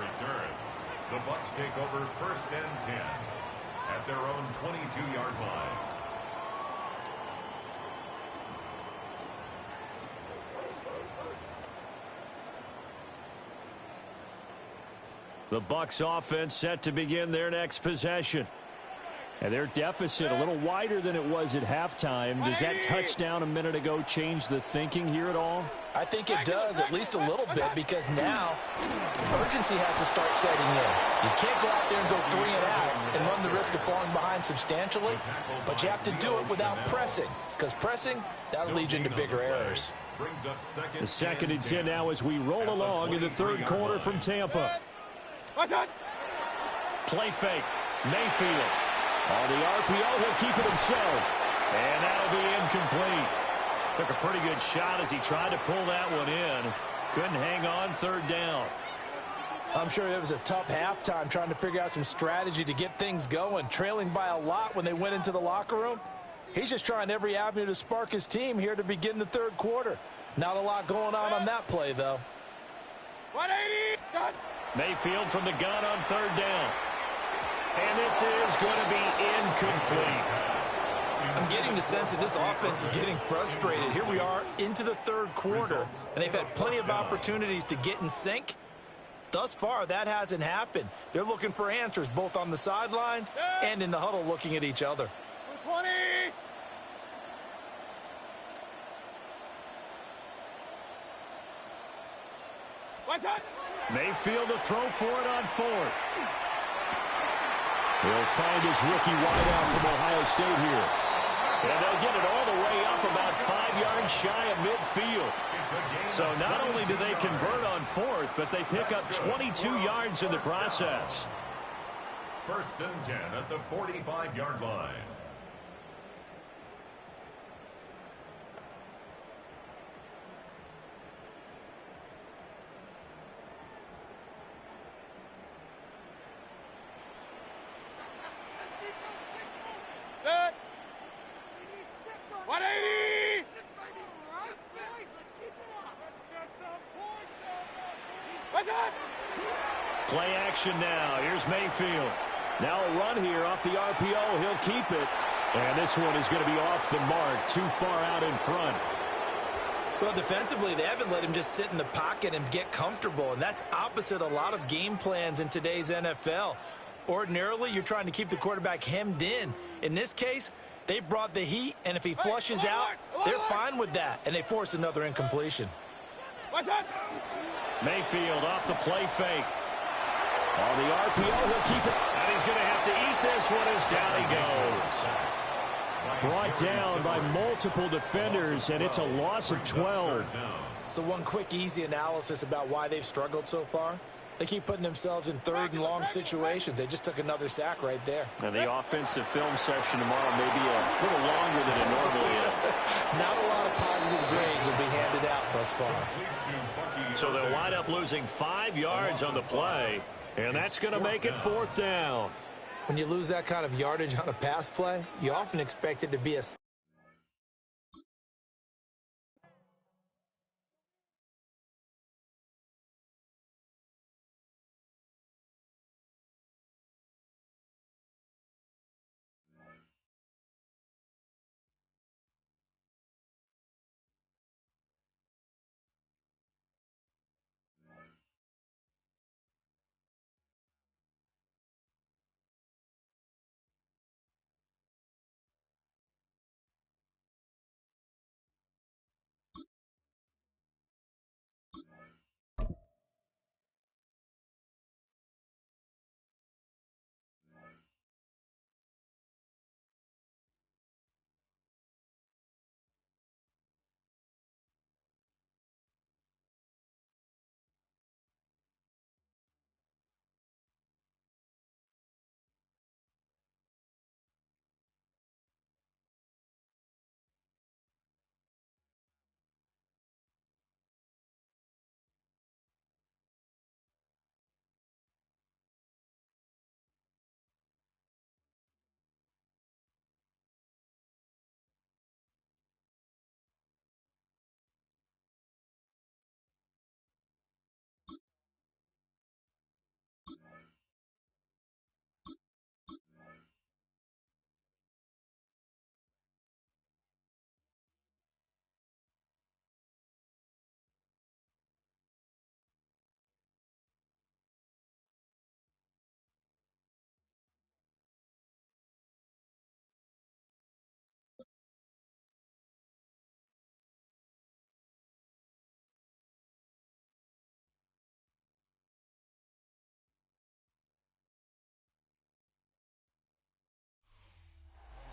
The Bucs take over 1st and 10 at their own 22-yard line. The Bucs offense set to begin their next possession. And their deficit a little wider than it was at halftime. Does that touchdown a minute ago change the thinking here at all? I think it does, at least a little bit, because now urgency has to start setting in. You can't go out there and go 3 and out and run the risk of falling behind substantially, but you have to do it without pressing, because pressing, that'll lead you into bigger errors. The 2nd and 10 now as we roll along in the 3rd quarter from Tampa. Play fake. Mayfield. On the RPO, he'll keep it himself. And that'll be incomplete. Took a pretty good shot as he tried to pull that one in. Couldn't hang on 3rd down. I'm sure it was a tough halftime trying to figure out some strategy to get things going. Trailing by a lot when they went into the locker room. He's just trying every avenue to spark his team here to begin the 3rd quarter. Not a lot going on that play, though. 180. Done. Mayfield from the gun on 3rd down. And this is going to be incomplete. I'm getting the sense that this offense is getting frustrated. Here we are into the 3rd quarter, and they've had plenty of opportunities to get in sync. Thus far, that hasn't happened. They're looking for answers both on the sidelines and in the huddle looking at each other. 20. Mayfield to throw for it on 4th. He'll find his rookie wideout from Ohio State here. And they'll get it all the way up about 5 yards shy of midfield. So not only do they convert on 4th, but they pick up 22 yards in the process. 1st and 10 at the 45-yard line. Good. 180. What's that? Play action now. Here's Mayfield. Now a run here off the RPO. He'll keep it. And this one is going to be off the mark. Too far out in front. Well, defensively, they haven't let him just sit in the pocket and get comfortable. And that's opposite a lot of game plans in today's NFL. Ordinarily, you're trying to keep the quarterback hemmed in. In this case, they brought the heat, and if he flushes out, they're fine with that, and they force another incompletion. Mayfield off the play fake. On the RPO, he'll keep it. And he's going to have to eat this one as down he goes. Brought down by multiple defenders, and it's a loss of 12. So one quick, easy analysis about why they've struggled so far. They keep putting themselves in third and long situations. They just took another sack right there. And the offensive film session tomorrow may be a little longer than it normally is. Not a lot of positive grades will be handed out thus far. So they'll wind up losing 5 yards on the play, and that's going to make it 4th down. When you lose that kind of yardage on a pass play, you often expect it to be a...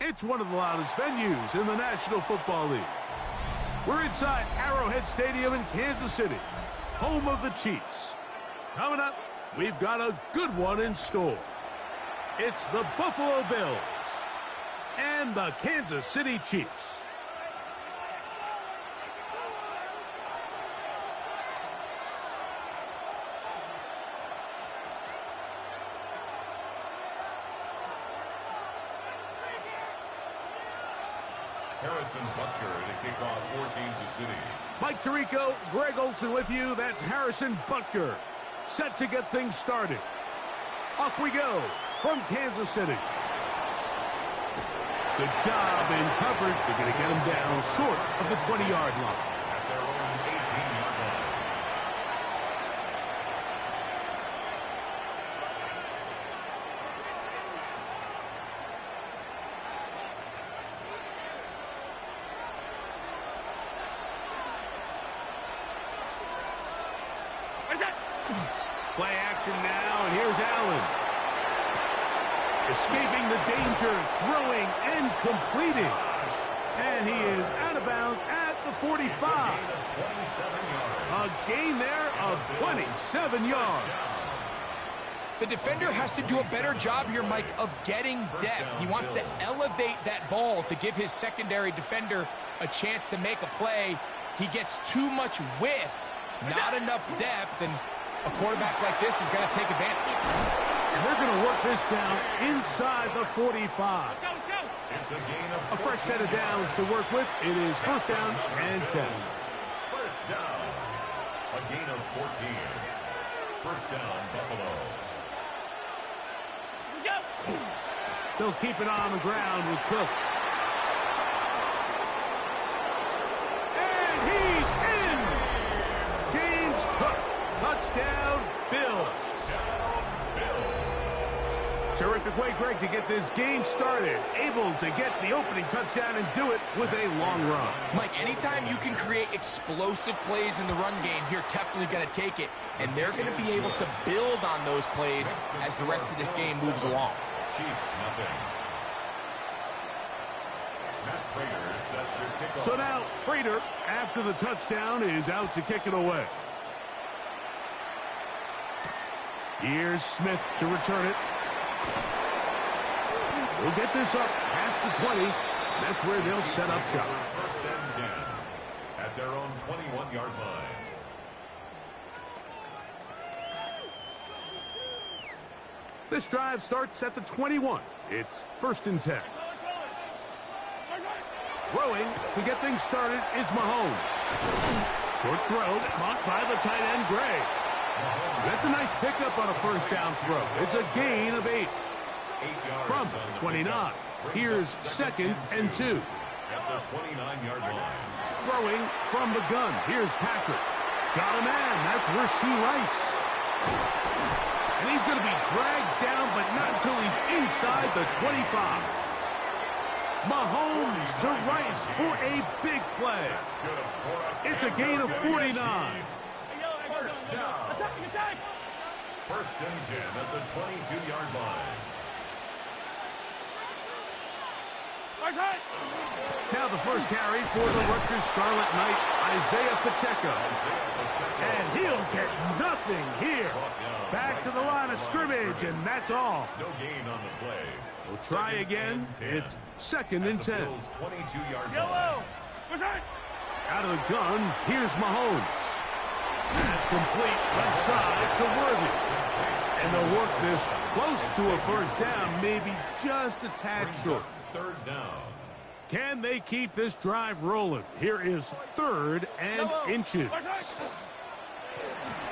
It's one of the loudest venues in the National Football League. We're inside Arrowhead Stadium in Kansas City, home of the Chiefs. Coming up, we've got a good one in store. It's the Buffalo Bills and the Kansas City Chiefs. Harrison Butker to kick off for Kansas City. Mike Tirico, Greg Olson with you. That's Harrison Butker, set to get things started. Off we go from Kansas City. Good job in coverage. They're going to get him down short of the 20-yard line. At their own 18-yard line. Play action now, and here's Allen. Escaping the danger, throwing and completing. And he is out of bounds at the 45. A gain there of 27 yards. The defender has to do a better job here, Mike, of getting depth. He wants to elevate that ball to give his secondary defender a chance to make a play. He gets too much width, not enough depth, and a quarterback like this is going to take advantage. And they're going to work this down inside the 45. It's a gain of a fresh set of downs to work with. It is first down and 10. First down. A gain of 14. First down, Buffalo. They'll keep it on the ground with Cook. And he's in! James Cook. Touchdown, Bills. Terrific way, Greg, to get this game started. Able to get the opening touchdown and do it with a long run. Mike, anytime you can create explosive plays in the run game, you're definitely going to take it. And they're going to be able to build on those plays as the rest of this game moves along. Chiefs, nothing. Matt Prater is set to kick off. So now, Prater, after the touchdown, is out to kick it away. Here's Smith to return it. We'll get this up past the 20. That's where they'll set up shop. First and 10 at their own 21-yard line. This drive starts at the 21. It's first and 10. Throwing to get things started is Mahomes. Short throw caught by the tight end, Gray. That's a nice pickup on a first down throw. It's a gain of 8. From 29. Here's second and 2. At the 29-yard line. Throwing from the gun. Here's Patrick. Got a man. That's Rashee Rice. And he's going to be dragged down, but not until he's inside the 25. Mahomes to Rice for a big play. It's a gain of 49. First down. First and 10 at the 22-yard line. Now the first carry for the Rutgers Scarlet Knight, Isaiah Pacheco. And he'll get nothing here. Back to the line of scrimmage, and that's all. No gain on the play. We'll try again. It's second and 10. 22-yard line. Out of the gun, here's Mahomes. That's complete left side to Worthy. And they'll work this close to a first down, maybe just a tad short. Third down. Can they keep this drive rolling? Here is third and inches.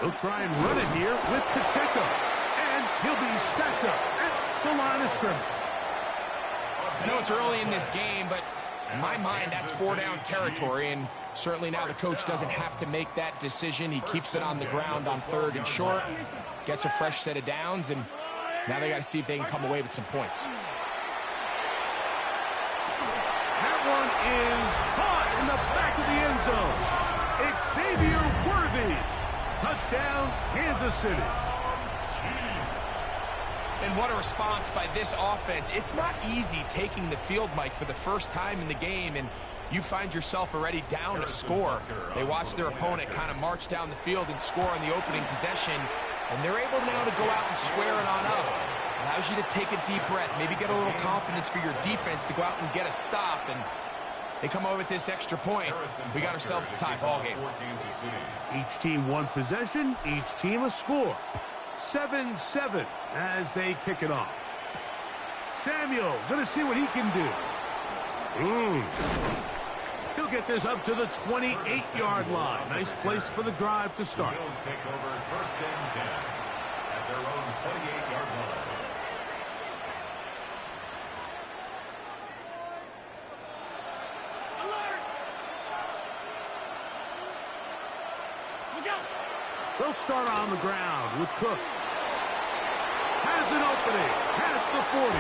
He'll try and run it here with Pacheco. And he'll be stacked up at the line of scrimmage. I know it's early in this game, but in my mind, that's 4-down territory, and certainly now the coach doesn't have to make that decision. He keeps it on the ground on third and short, gets a fresh set of downs, and now they got to see if they can come away with some points. That one is caught in the back of the end zone. Xavier Worthy. Touchdown, Kansas City. And what a response by this offense. It's not easy taking the field, Mike, for the first time in the game, and you find yourself already down a score. They watch their opponent kind of march down the field and score on the opening possession, and they're able now to go out and square it on up. Allows you to take a deep breath, maybe get a little confidence for your defense to go out and get a stop, and they come over with this extra point. We got ourselves a tie ball game. Each team one possession, each team a score. 7-7 as they kick it off. Samuel going to see what he can do. He'll get this up to the 28-yard line. Nice place for the drive to start. Bills take over first and 10 at their own 28-yard line. They'll start on the ground with Cook. Has an opening past the 40.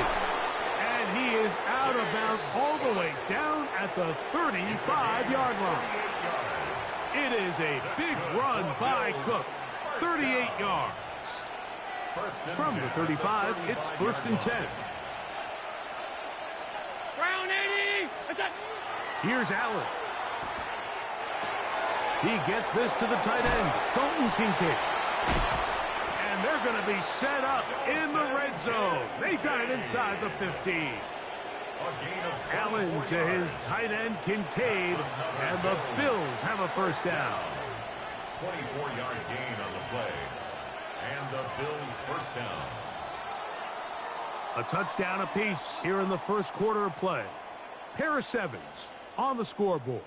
And he is out of bounds all the way down at the 35-yard line. It is a big run by Cook. 38 yards. From the 35, it's first and 10. Brown 80. That's it. Here's Allen. He gets this to the tight end, Dalton Kincaid. And they're going to be set up in the red zone. They've got it inside the 15. Allen to his tight end, Kincaid, and the Bills have a first down. 24-yard gain on the play. And the Bills first down. A touchdown apiece here in the first quarter of play. Pair of sevens on the scoreboard.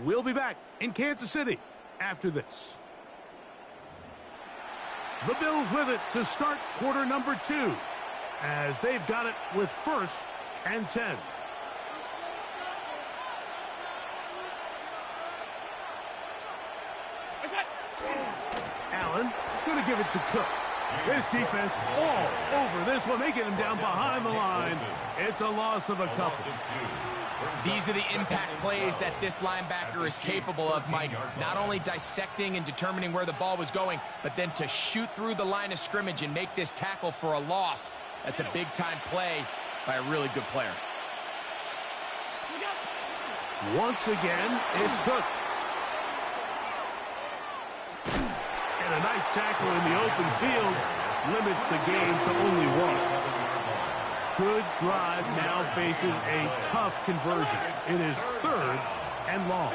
We'll be back in Kansas City after this. The Bills with it to start quarter number 2 as they've got it with first and 10. Allen going to give it to Cook. This defense all over this one. They get him down behind the line. It's a loss of a couple. These are the impact plays that this linebacker is capable of, Mike. Not only dissecting and determining where the ball was going, but then to shoot through the line of scrimmage and make this tackle for a loss. That's a big-time play by a really good player. Once again, it's Cook. And a nice tackle in the open field limits the game to only one. Good drive now faces a tough conversion. It is 3rd and long.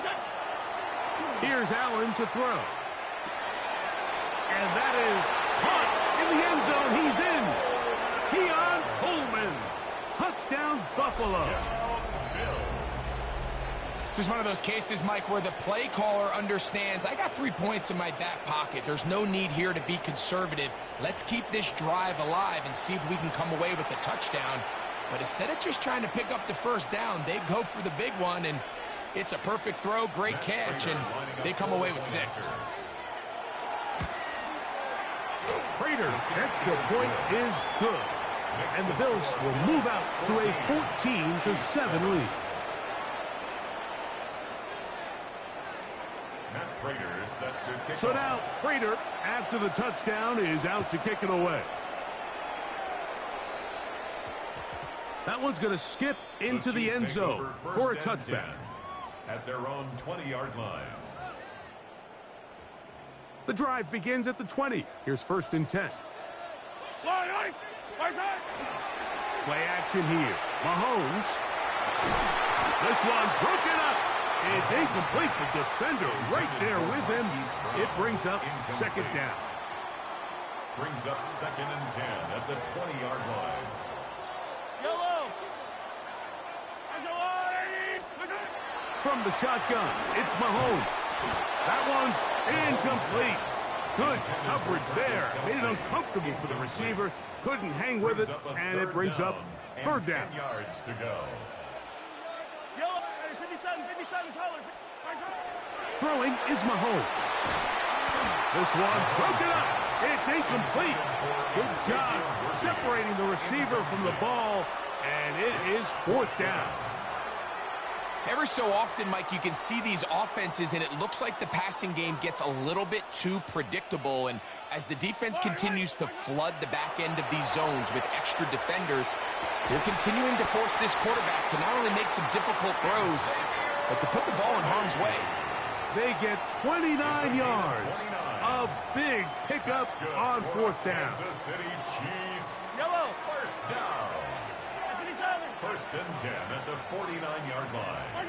Here's Allen to throw. And that is caught in the end zone. He's in. Keon Coleman. Touchdown, Buffalo. This is one of those cases, Mike, where the play caller understands, I got 3 points in my back pocket. There's no need here to be conservative. Let's keep this drive alive and see if we can come away with a touchdown. But instead of just trying to pick up the first down, they go for the big one, and it's a perfect throw, great catch, and they come away with 6. Prater, extra point is good. And the Bills will move out to a 14-7 lead. So now, Prater, after the touchdown, is out to kick it away. That one's going to skip into the end zone for a touchback. At their own 20-yard line. The drive begins at the 20. Here's 1st and 10. Play action here. Mahomes. This one broken up. It's incomplete. The defender right there with him. It brings up 2nd down. Brings up 2nd and 10 at the 20-yard line. From the shotgun, it's Mahomes. That one's incomplete. Good coverage there. Made it uncomfortable for the receiver. Couldn't hang with it, and it brings up 3rd down. 10 yards to go. Throwing is Mahomes. This one broken up. It's incomplete. Good job separating the receiver from the ball, and it is 4th down. Every so often, Mike, you can see these offenses, and it looks like the passing game gets a little bit too predictable. And as the defense continues to flood the back end of these zones with extra defenders, they're continuing to force this quarterback to not only make some difficult throws, but to put the ball in harm's way. They get 29 yards. A big pickup on 4th down. Kansas City Chiefs. First down. 1st and 10 at the 49-yard line.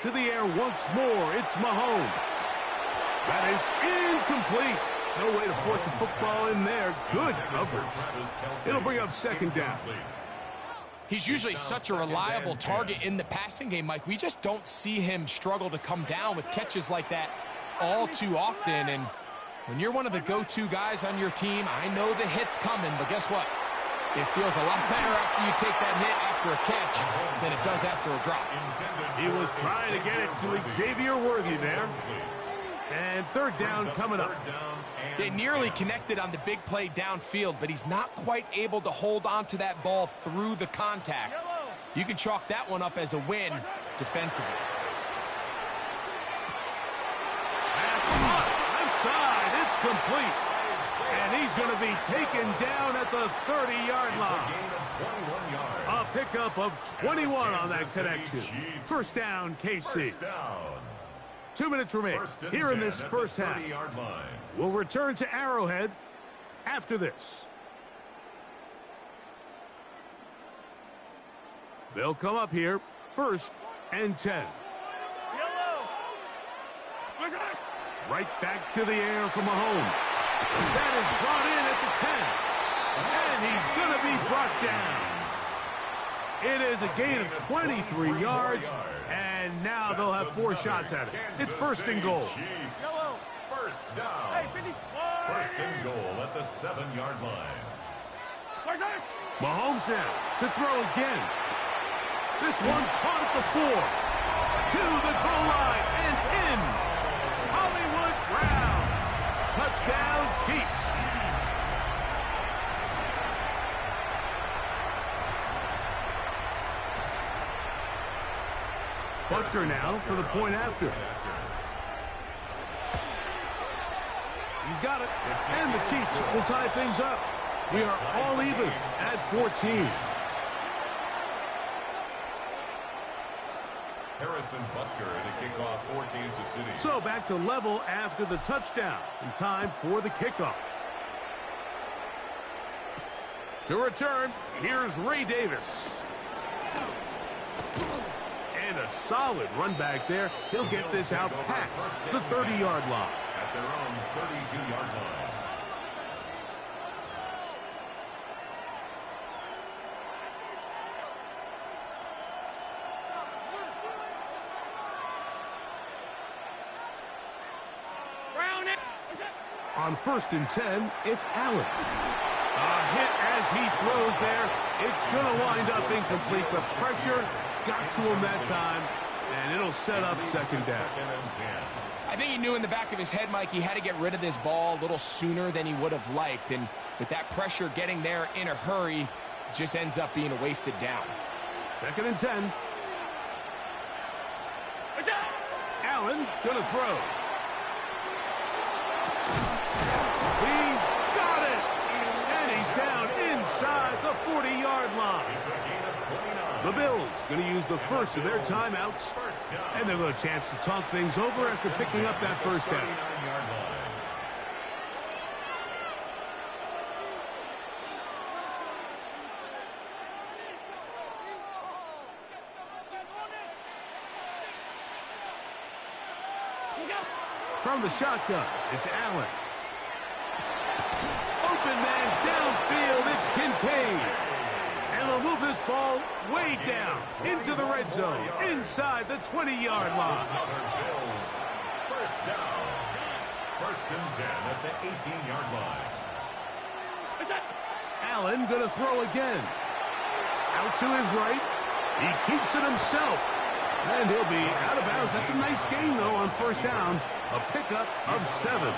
To the air once more. It's Mahomes. That is incomplete. No way to force the football in there. Good coverage. It'll bring up 2nd down. He's usually such a reliable target in the passing game, Mike. We just don't see him struggle to come down with catches like that all too often. And when you're one of the go-to guys on your team, I know the hit's coming, but guess what? It feels a lot better after you take that hit after a catch than it does after a drop. He was trying to get it to Xavier Worthy there. And 3rd down coming up. They nearly connected on the big play downfield, but he's not quite able to hold on to that ball through the contact. You can chalk that one up as a win defensively. That's hot. Left side. It's complete. And he's going to be taken down at the 30-yard line. A pickup of 21 on that connection. 1st down, KC. 2 minutes remain here in this first half. We'll return to Arrowhead after this. They'll come up here 1st and 10. Right back to the air from Mahomes. That is brought in at the 10. And he's going to be brought down. It is a gain of 23 yards, and now they'll have 4 shots at it. It's 1st and goal. First down. 1st and goal at the 7-yard line. Mahomes now to throw again. This one caught at the 4. To the goal line and in. Hollywood Brown. Touchdown, Chiefs. Butker now for the point after. He's got it. And the Chiefs will tie things up. We are all even at 14. Harrison Butker in a kickoff for Kansas City. So back to level after the touchdown. And time for the kickoff. To return, here's Ray Davis. And a solid run back there. He'll get this out past the 30-yard line. At their own 32-yard line. On 1st and 10, it's Allen. A hit as he throws there. It's going to wind up incomplete. The pressure got to him that time, and it'll set up second down. I think he knew in the back of his head, Mike, he had to get rid of this ball a little sooner than he would have liked. And with that pressure getting there in a hurry, it just ends up being a wasted down. 2nd and 10. Allen going to throw. He's got it! And he's down inside the 40-yard line. The Bills going to use the first of their timeouts. And they'll have a chance to talk things over after picking up that first down. From the shotgun, it's Allen. Open man downfield, it's Kincaid. And they'll move this ball way down into the red zone, inside the 20-yard line. First down. 1st and 10 at the 18-yard line. Allen going to throw again. Out to his right. He keeps it himself. And he'll be out of bounds. That's a nice gain, though, on 1st down. A pickup of 7.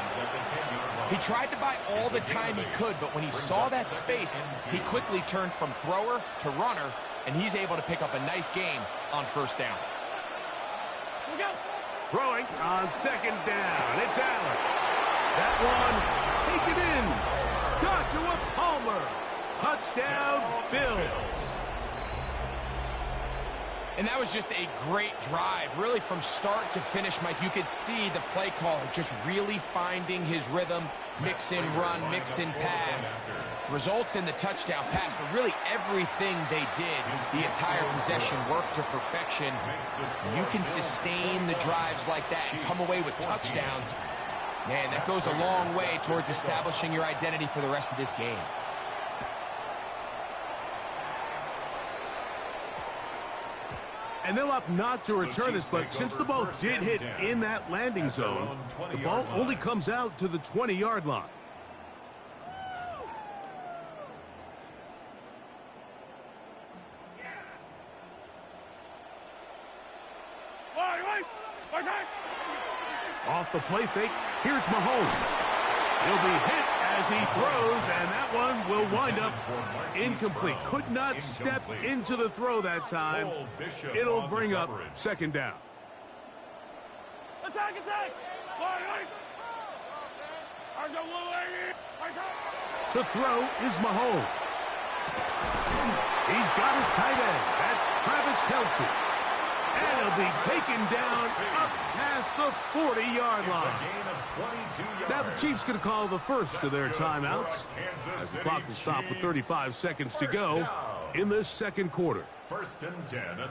He tried to buy all the time he could, but when he saw that space, he quickly turned from thrower to runner, and he's able to pick up a nice gain on 1st down. Throwing on 2nd down. It's Allen. That one, take it in. Joshua Palmer. Touchdown, Bills. And that was just a great drive. Really, from start to finish, Mike, you could see the play caller just really finding his rhythm, mix in run, mix in pass. Results in the touchdown pass, but really everything they did, the entire possession worked to perfection. You can sustain the drives like that and come away with touchdowns. Man, that goes a long way towards establishing your identity for the rest of this game. And they'll opt not to return this, but since the ball did hit in that landing zone, the ball only comes out to the 20-yard line. Off the play fake, here's Mahomes. He'll be hit as he throws, and that one will wind up incomplete. Could not step into the throw that time. It'll bring up 2nd down. Attack! To throw is Mahomes. He's got his tight end. That's Travis Kelce. And he'll be taken down up past the 40-yard line. Now the Chiefs going to call the first of their timeouts as the clock will stop with 35 seconds to go in this 2nd quarter.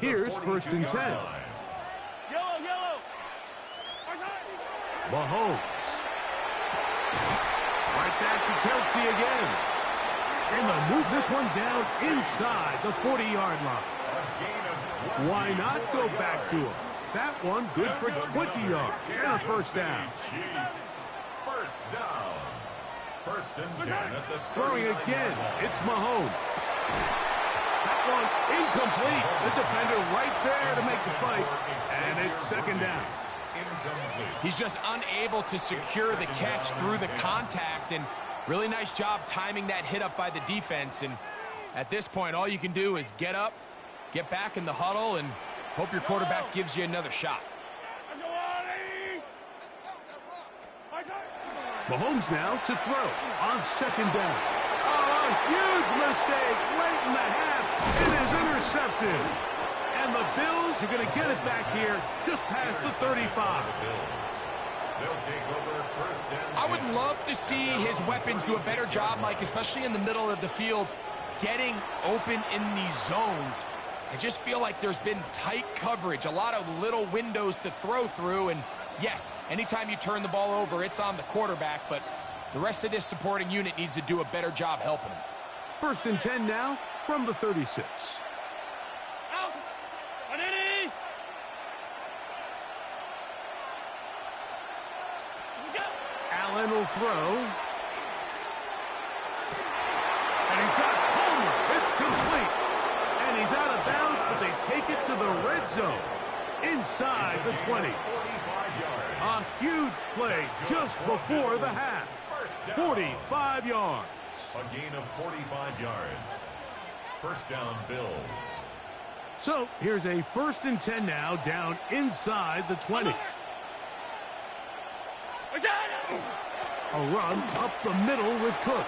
Here's 1st and 10. Yellow! Mahomes. Right back to Kelce again. And they'll move this one down inside the 40-yard line. Why not go back to him? That one good for 20 yards and a 1st down. First down. 1st and 10 at the throwing again. It's Mahomes. That one incomplete. The defender right there to make the fight. And it's 2nd down. He's just unable to secure the catch through the contact, and really nice job timing that hit up by the defense. And at this point, all you can do is get up, get back in the huddle, and Hope your quarterback gives you another shot. Mahomes now to throw on second down. Oh, a huge mistake late in the half. It is intercepted. And the Bills are going to get it back here just past the 35. I would love to see his weapons do a better job, Mike, especially in the middle of the field, getting open in these zones. I just feel like there's been tight coverage, a lot of little windows to throw through, and yes, anytime you turn the ball over, it's on the quarterback, but the rest of this supporting unit needs to do a better job helping him. 1st and 10 now from the 36. Allen will throw. And he's got Homer. It's complete. And he's out of bounds, but they take it to the red zone. Inside the 20. A huge play just before the half. 45 yards. A gain of 45 yards. First down, Bills. So here's a 1st and 10 now down inside the 20. A run up the middle with Cook.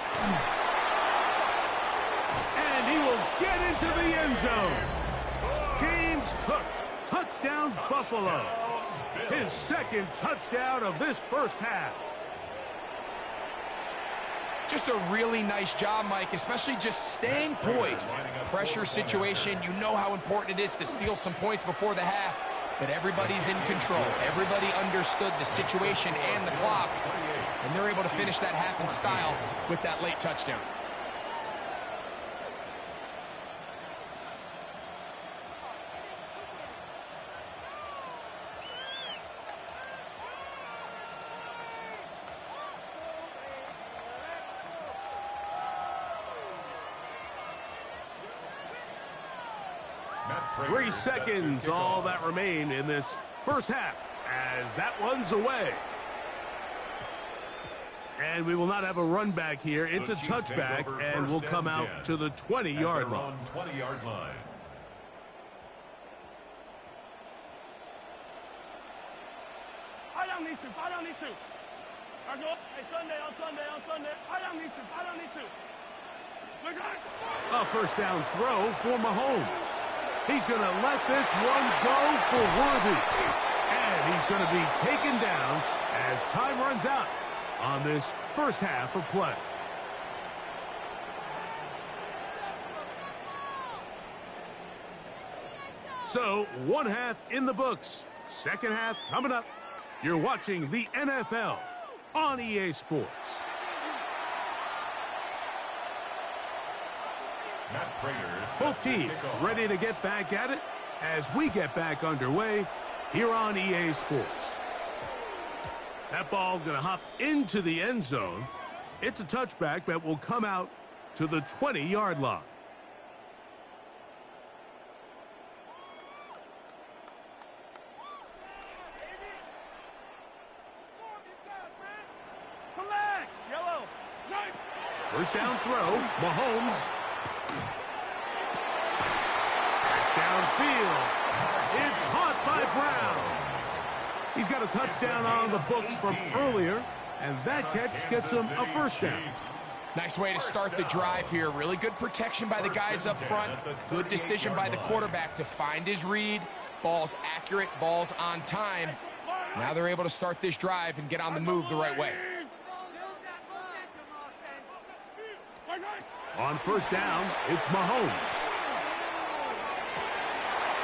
And he will get into the end zone. James Cook, touchdown Buffalo. His 2nd touchdown of this first half. Just a really nice job, Mike, especially just staying poised. Pressure situation, you know how important it is to steal some points before the half, but everybody's in control. Everybody understood the situation and the clock, and they're able to finish that half in style with that late touchdown. Three seconds, all that remain in this first half, as that one's away. And we will not have a run back here. It's a touchback, and we'll come out to the 20-yard line. 20-yard line. Fight on these two. Fight on these two. Hey, Sunday, on Sunday. Fight on these two. Fight on these two. A first down throw for Mahomes. He's going to let this one go for Worthy. And he's going to be taken down as time runs out on this first half of play. So, one half in the books. Second half coming up. You're watching the NFL on EA Sports. Both teams ready to get back at it as we get back underway here on EA Sports. That ball going to hop into the end zone. It's a touchback that will come out to the 20-yard line. First down throw, Mahomes. Downfield is caught by Brown. He's got a touchdown on the books from earlier, and that catch gets him a first down. Nice way to start the drive here. Really good protection by the guys up front. Good decision by the quarterback to find his read. Ball's accurate, ball's on time. Now they're able to start this drive and get on the move the right way. On first down, it's Mahomes.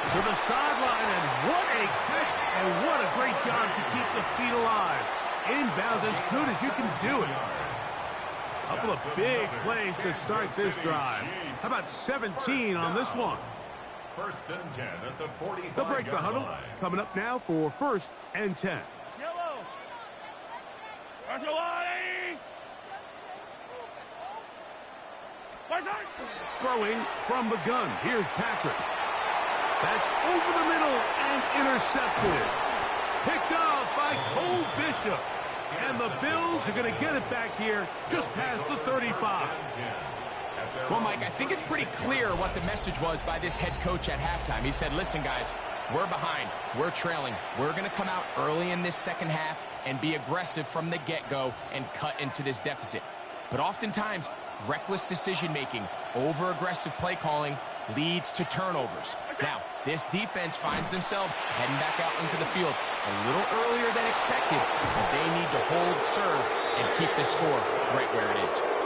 To the sideline, and what a catch, and what a great job to keep the feet alive. Inbounds as good as you can do it. A couple of big plays to start this drive. How about 17 on this one? First and 10 at the 45-yard line. They'll break the huddle. Coming up now for 1st and 10. Yellow. Throwing from the gun. Here's Patrick. That's over the middle and intercepted. Picked off by Cole Bishop. And the Bills are going to get it back here just past the 35. Well, Mike, I think it's pretty clear what the message was by this head coach at halftime. He said, listen, guys, we're behind, we're trailing. We're going to come out early in this second half and be aggressive from the get-go and cut into this deficit. But oftentimes, reckless decision-making, over-aggressive play calling leads to turnovers. Now, this defense finds themselves heading back out into the field a little earlier than expected, but they need to hold serve and keep this score right where it is.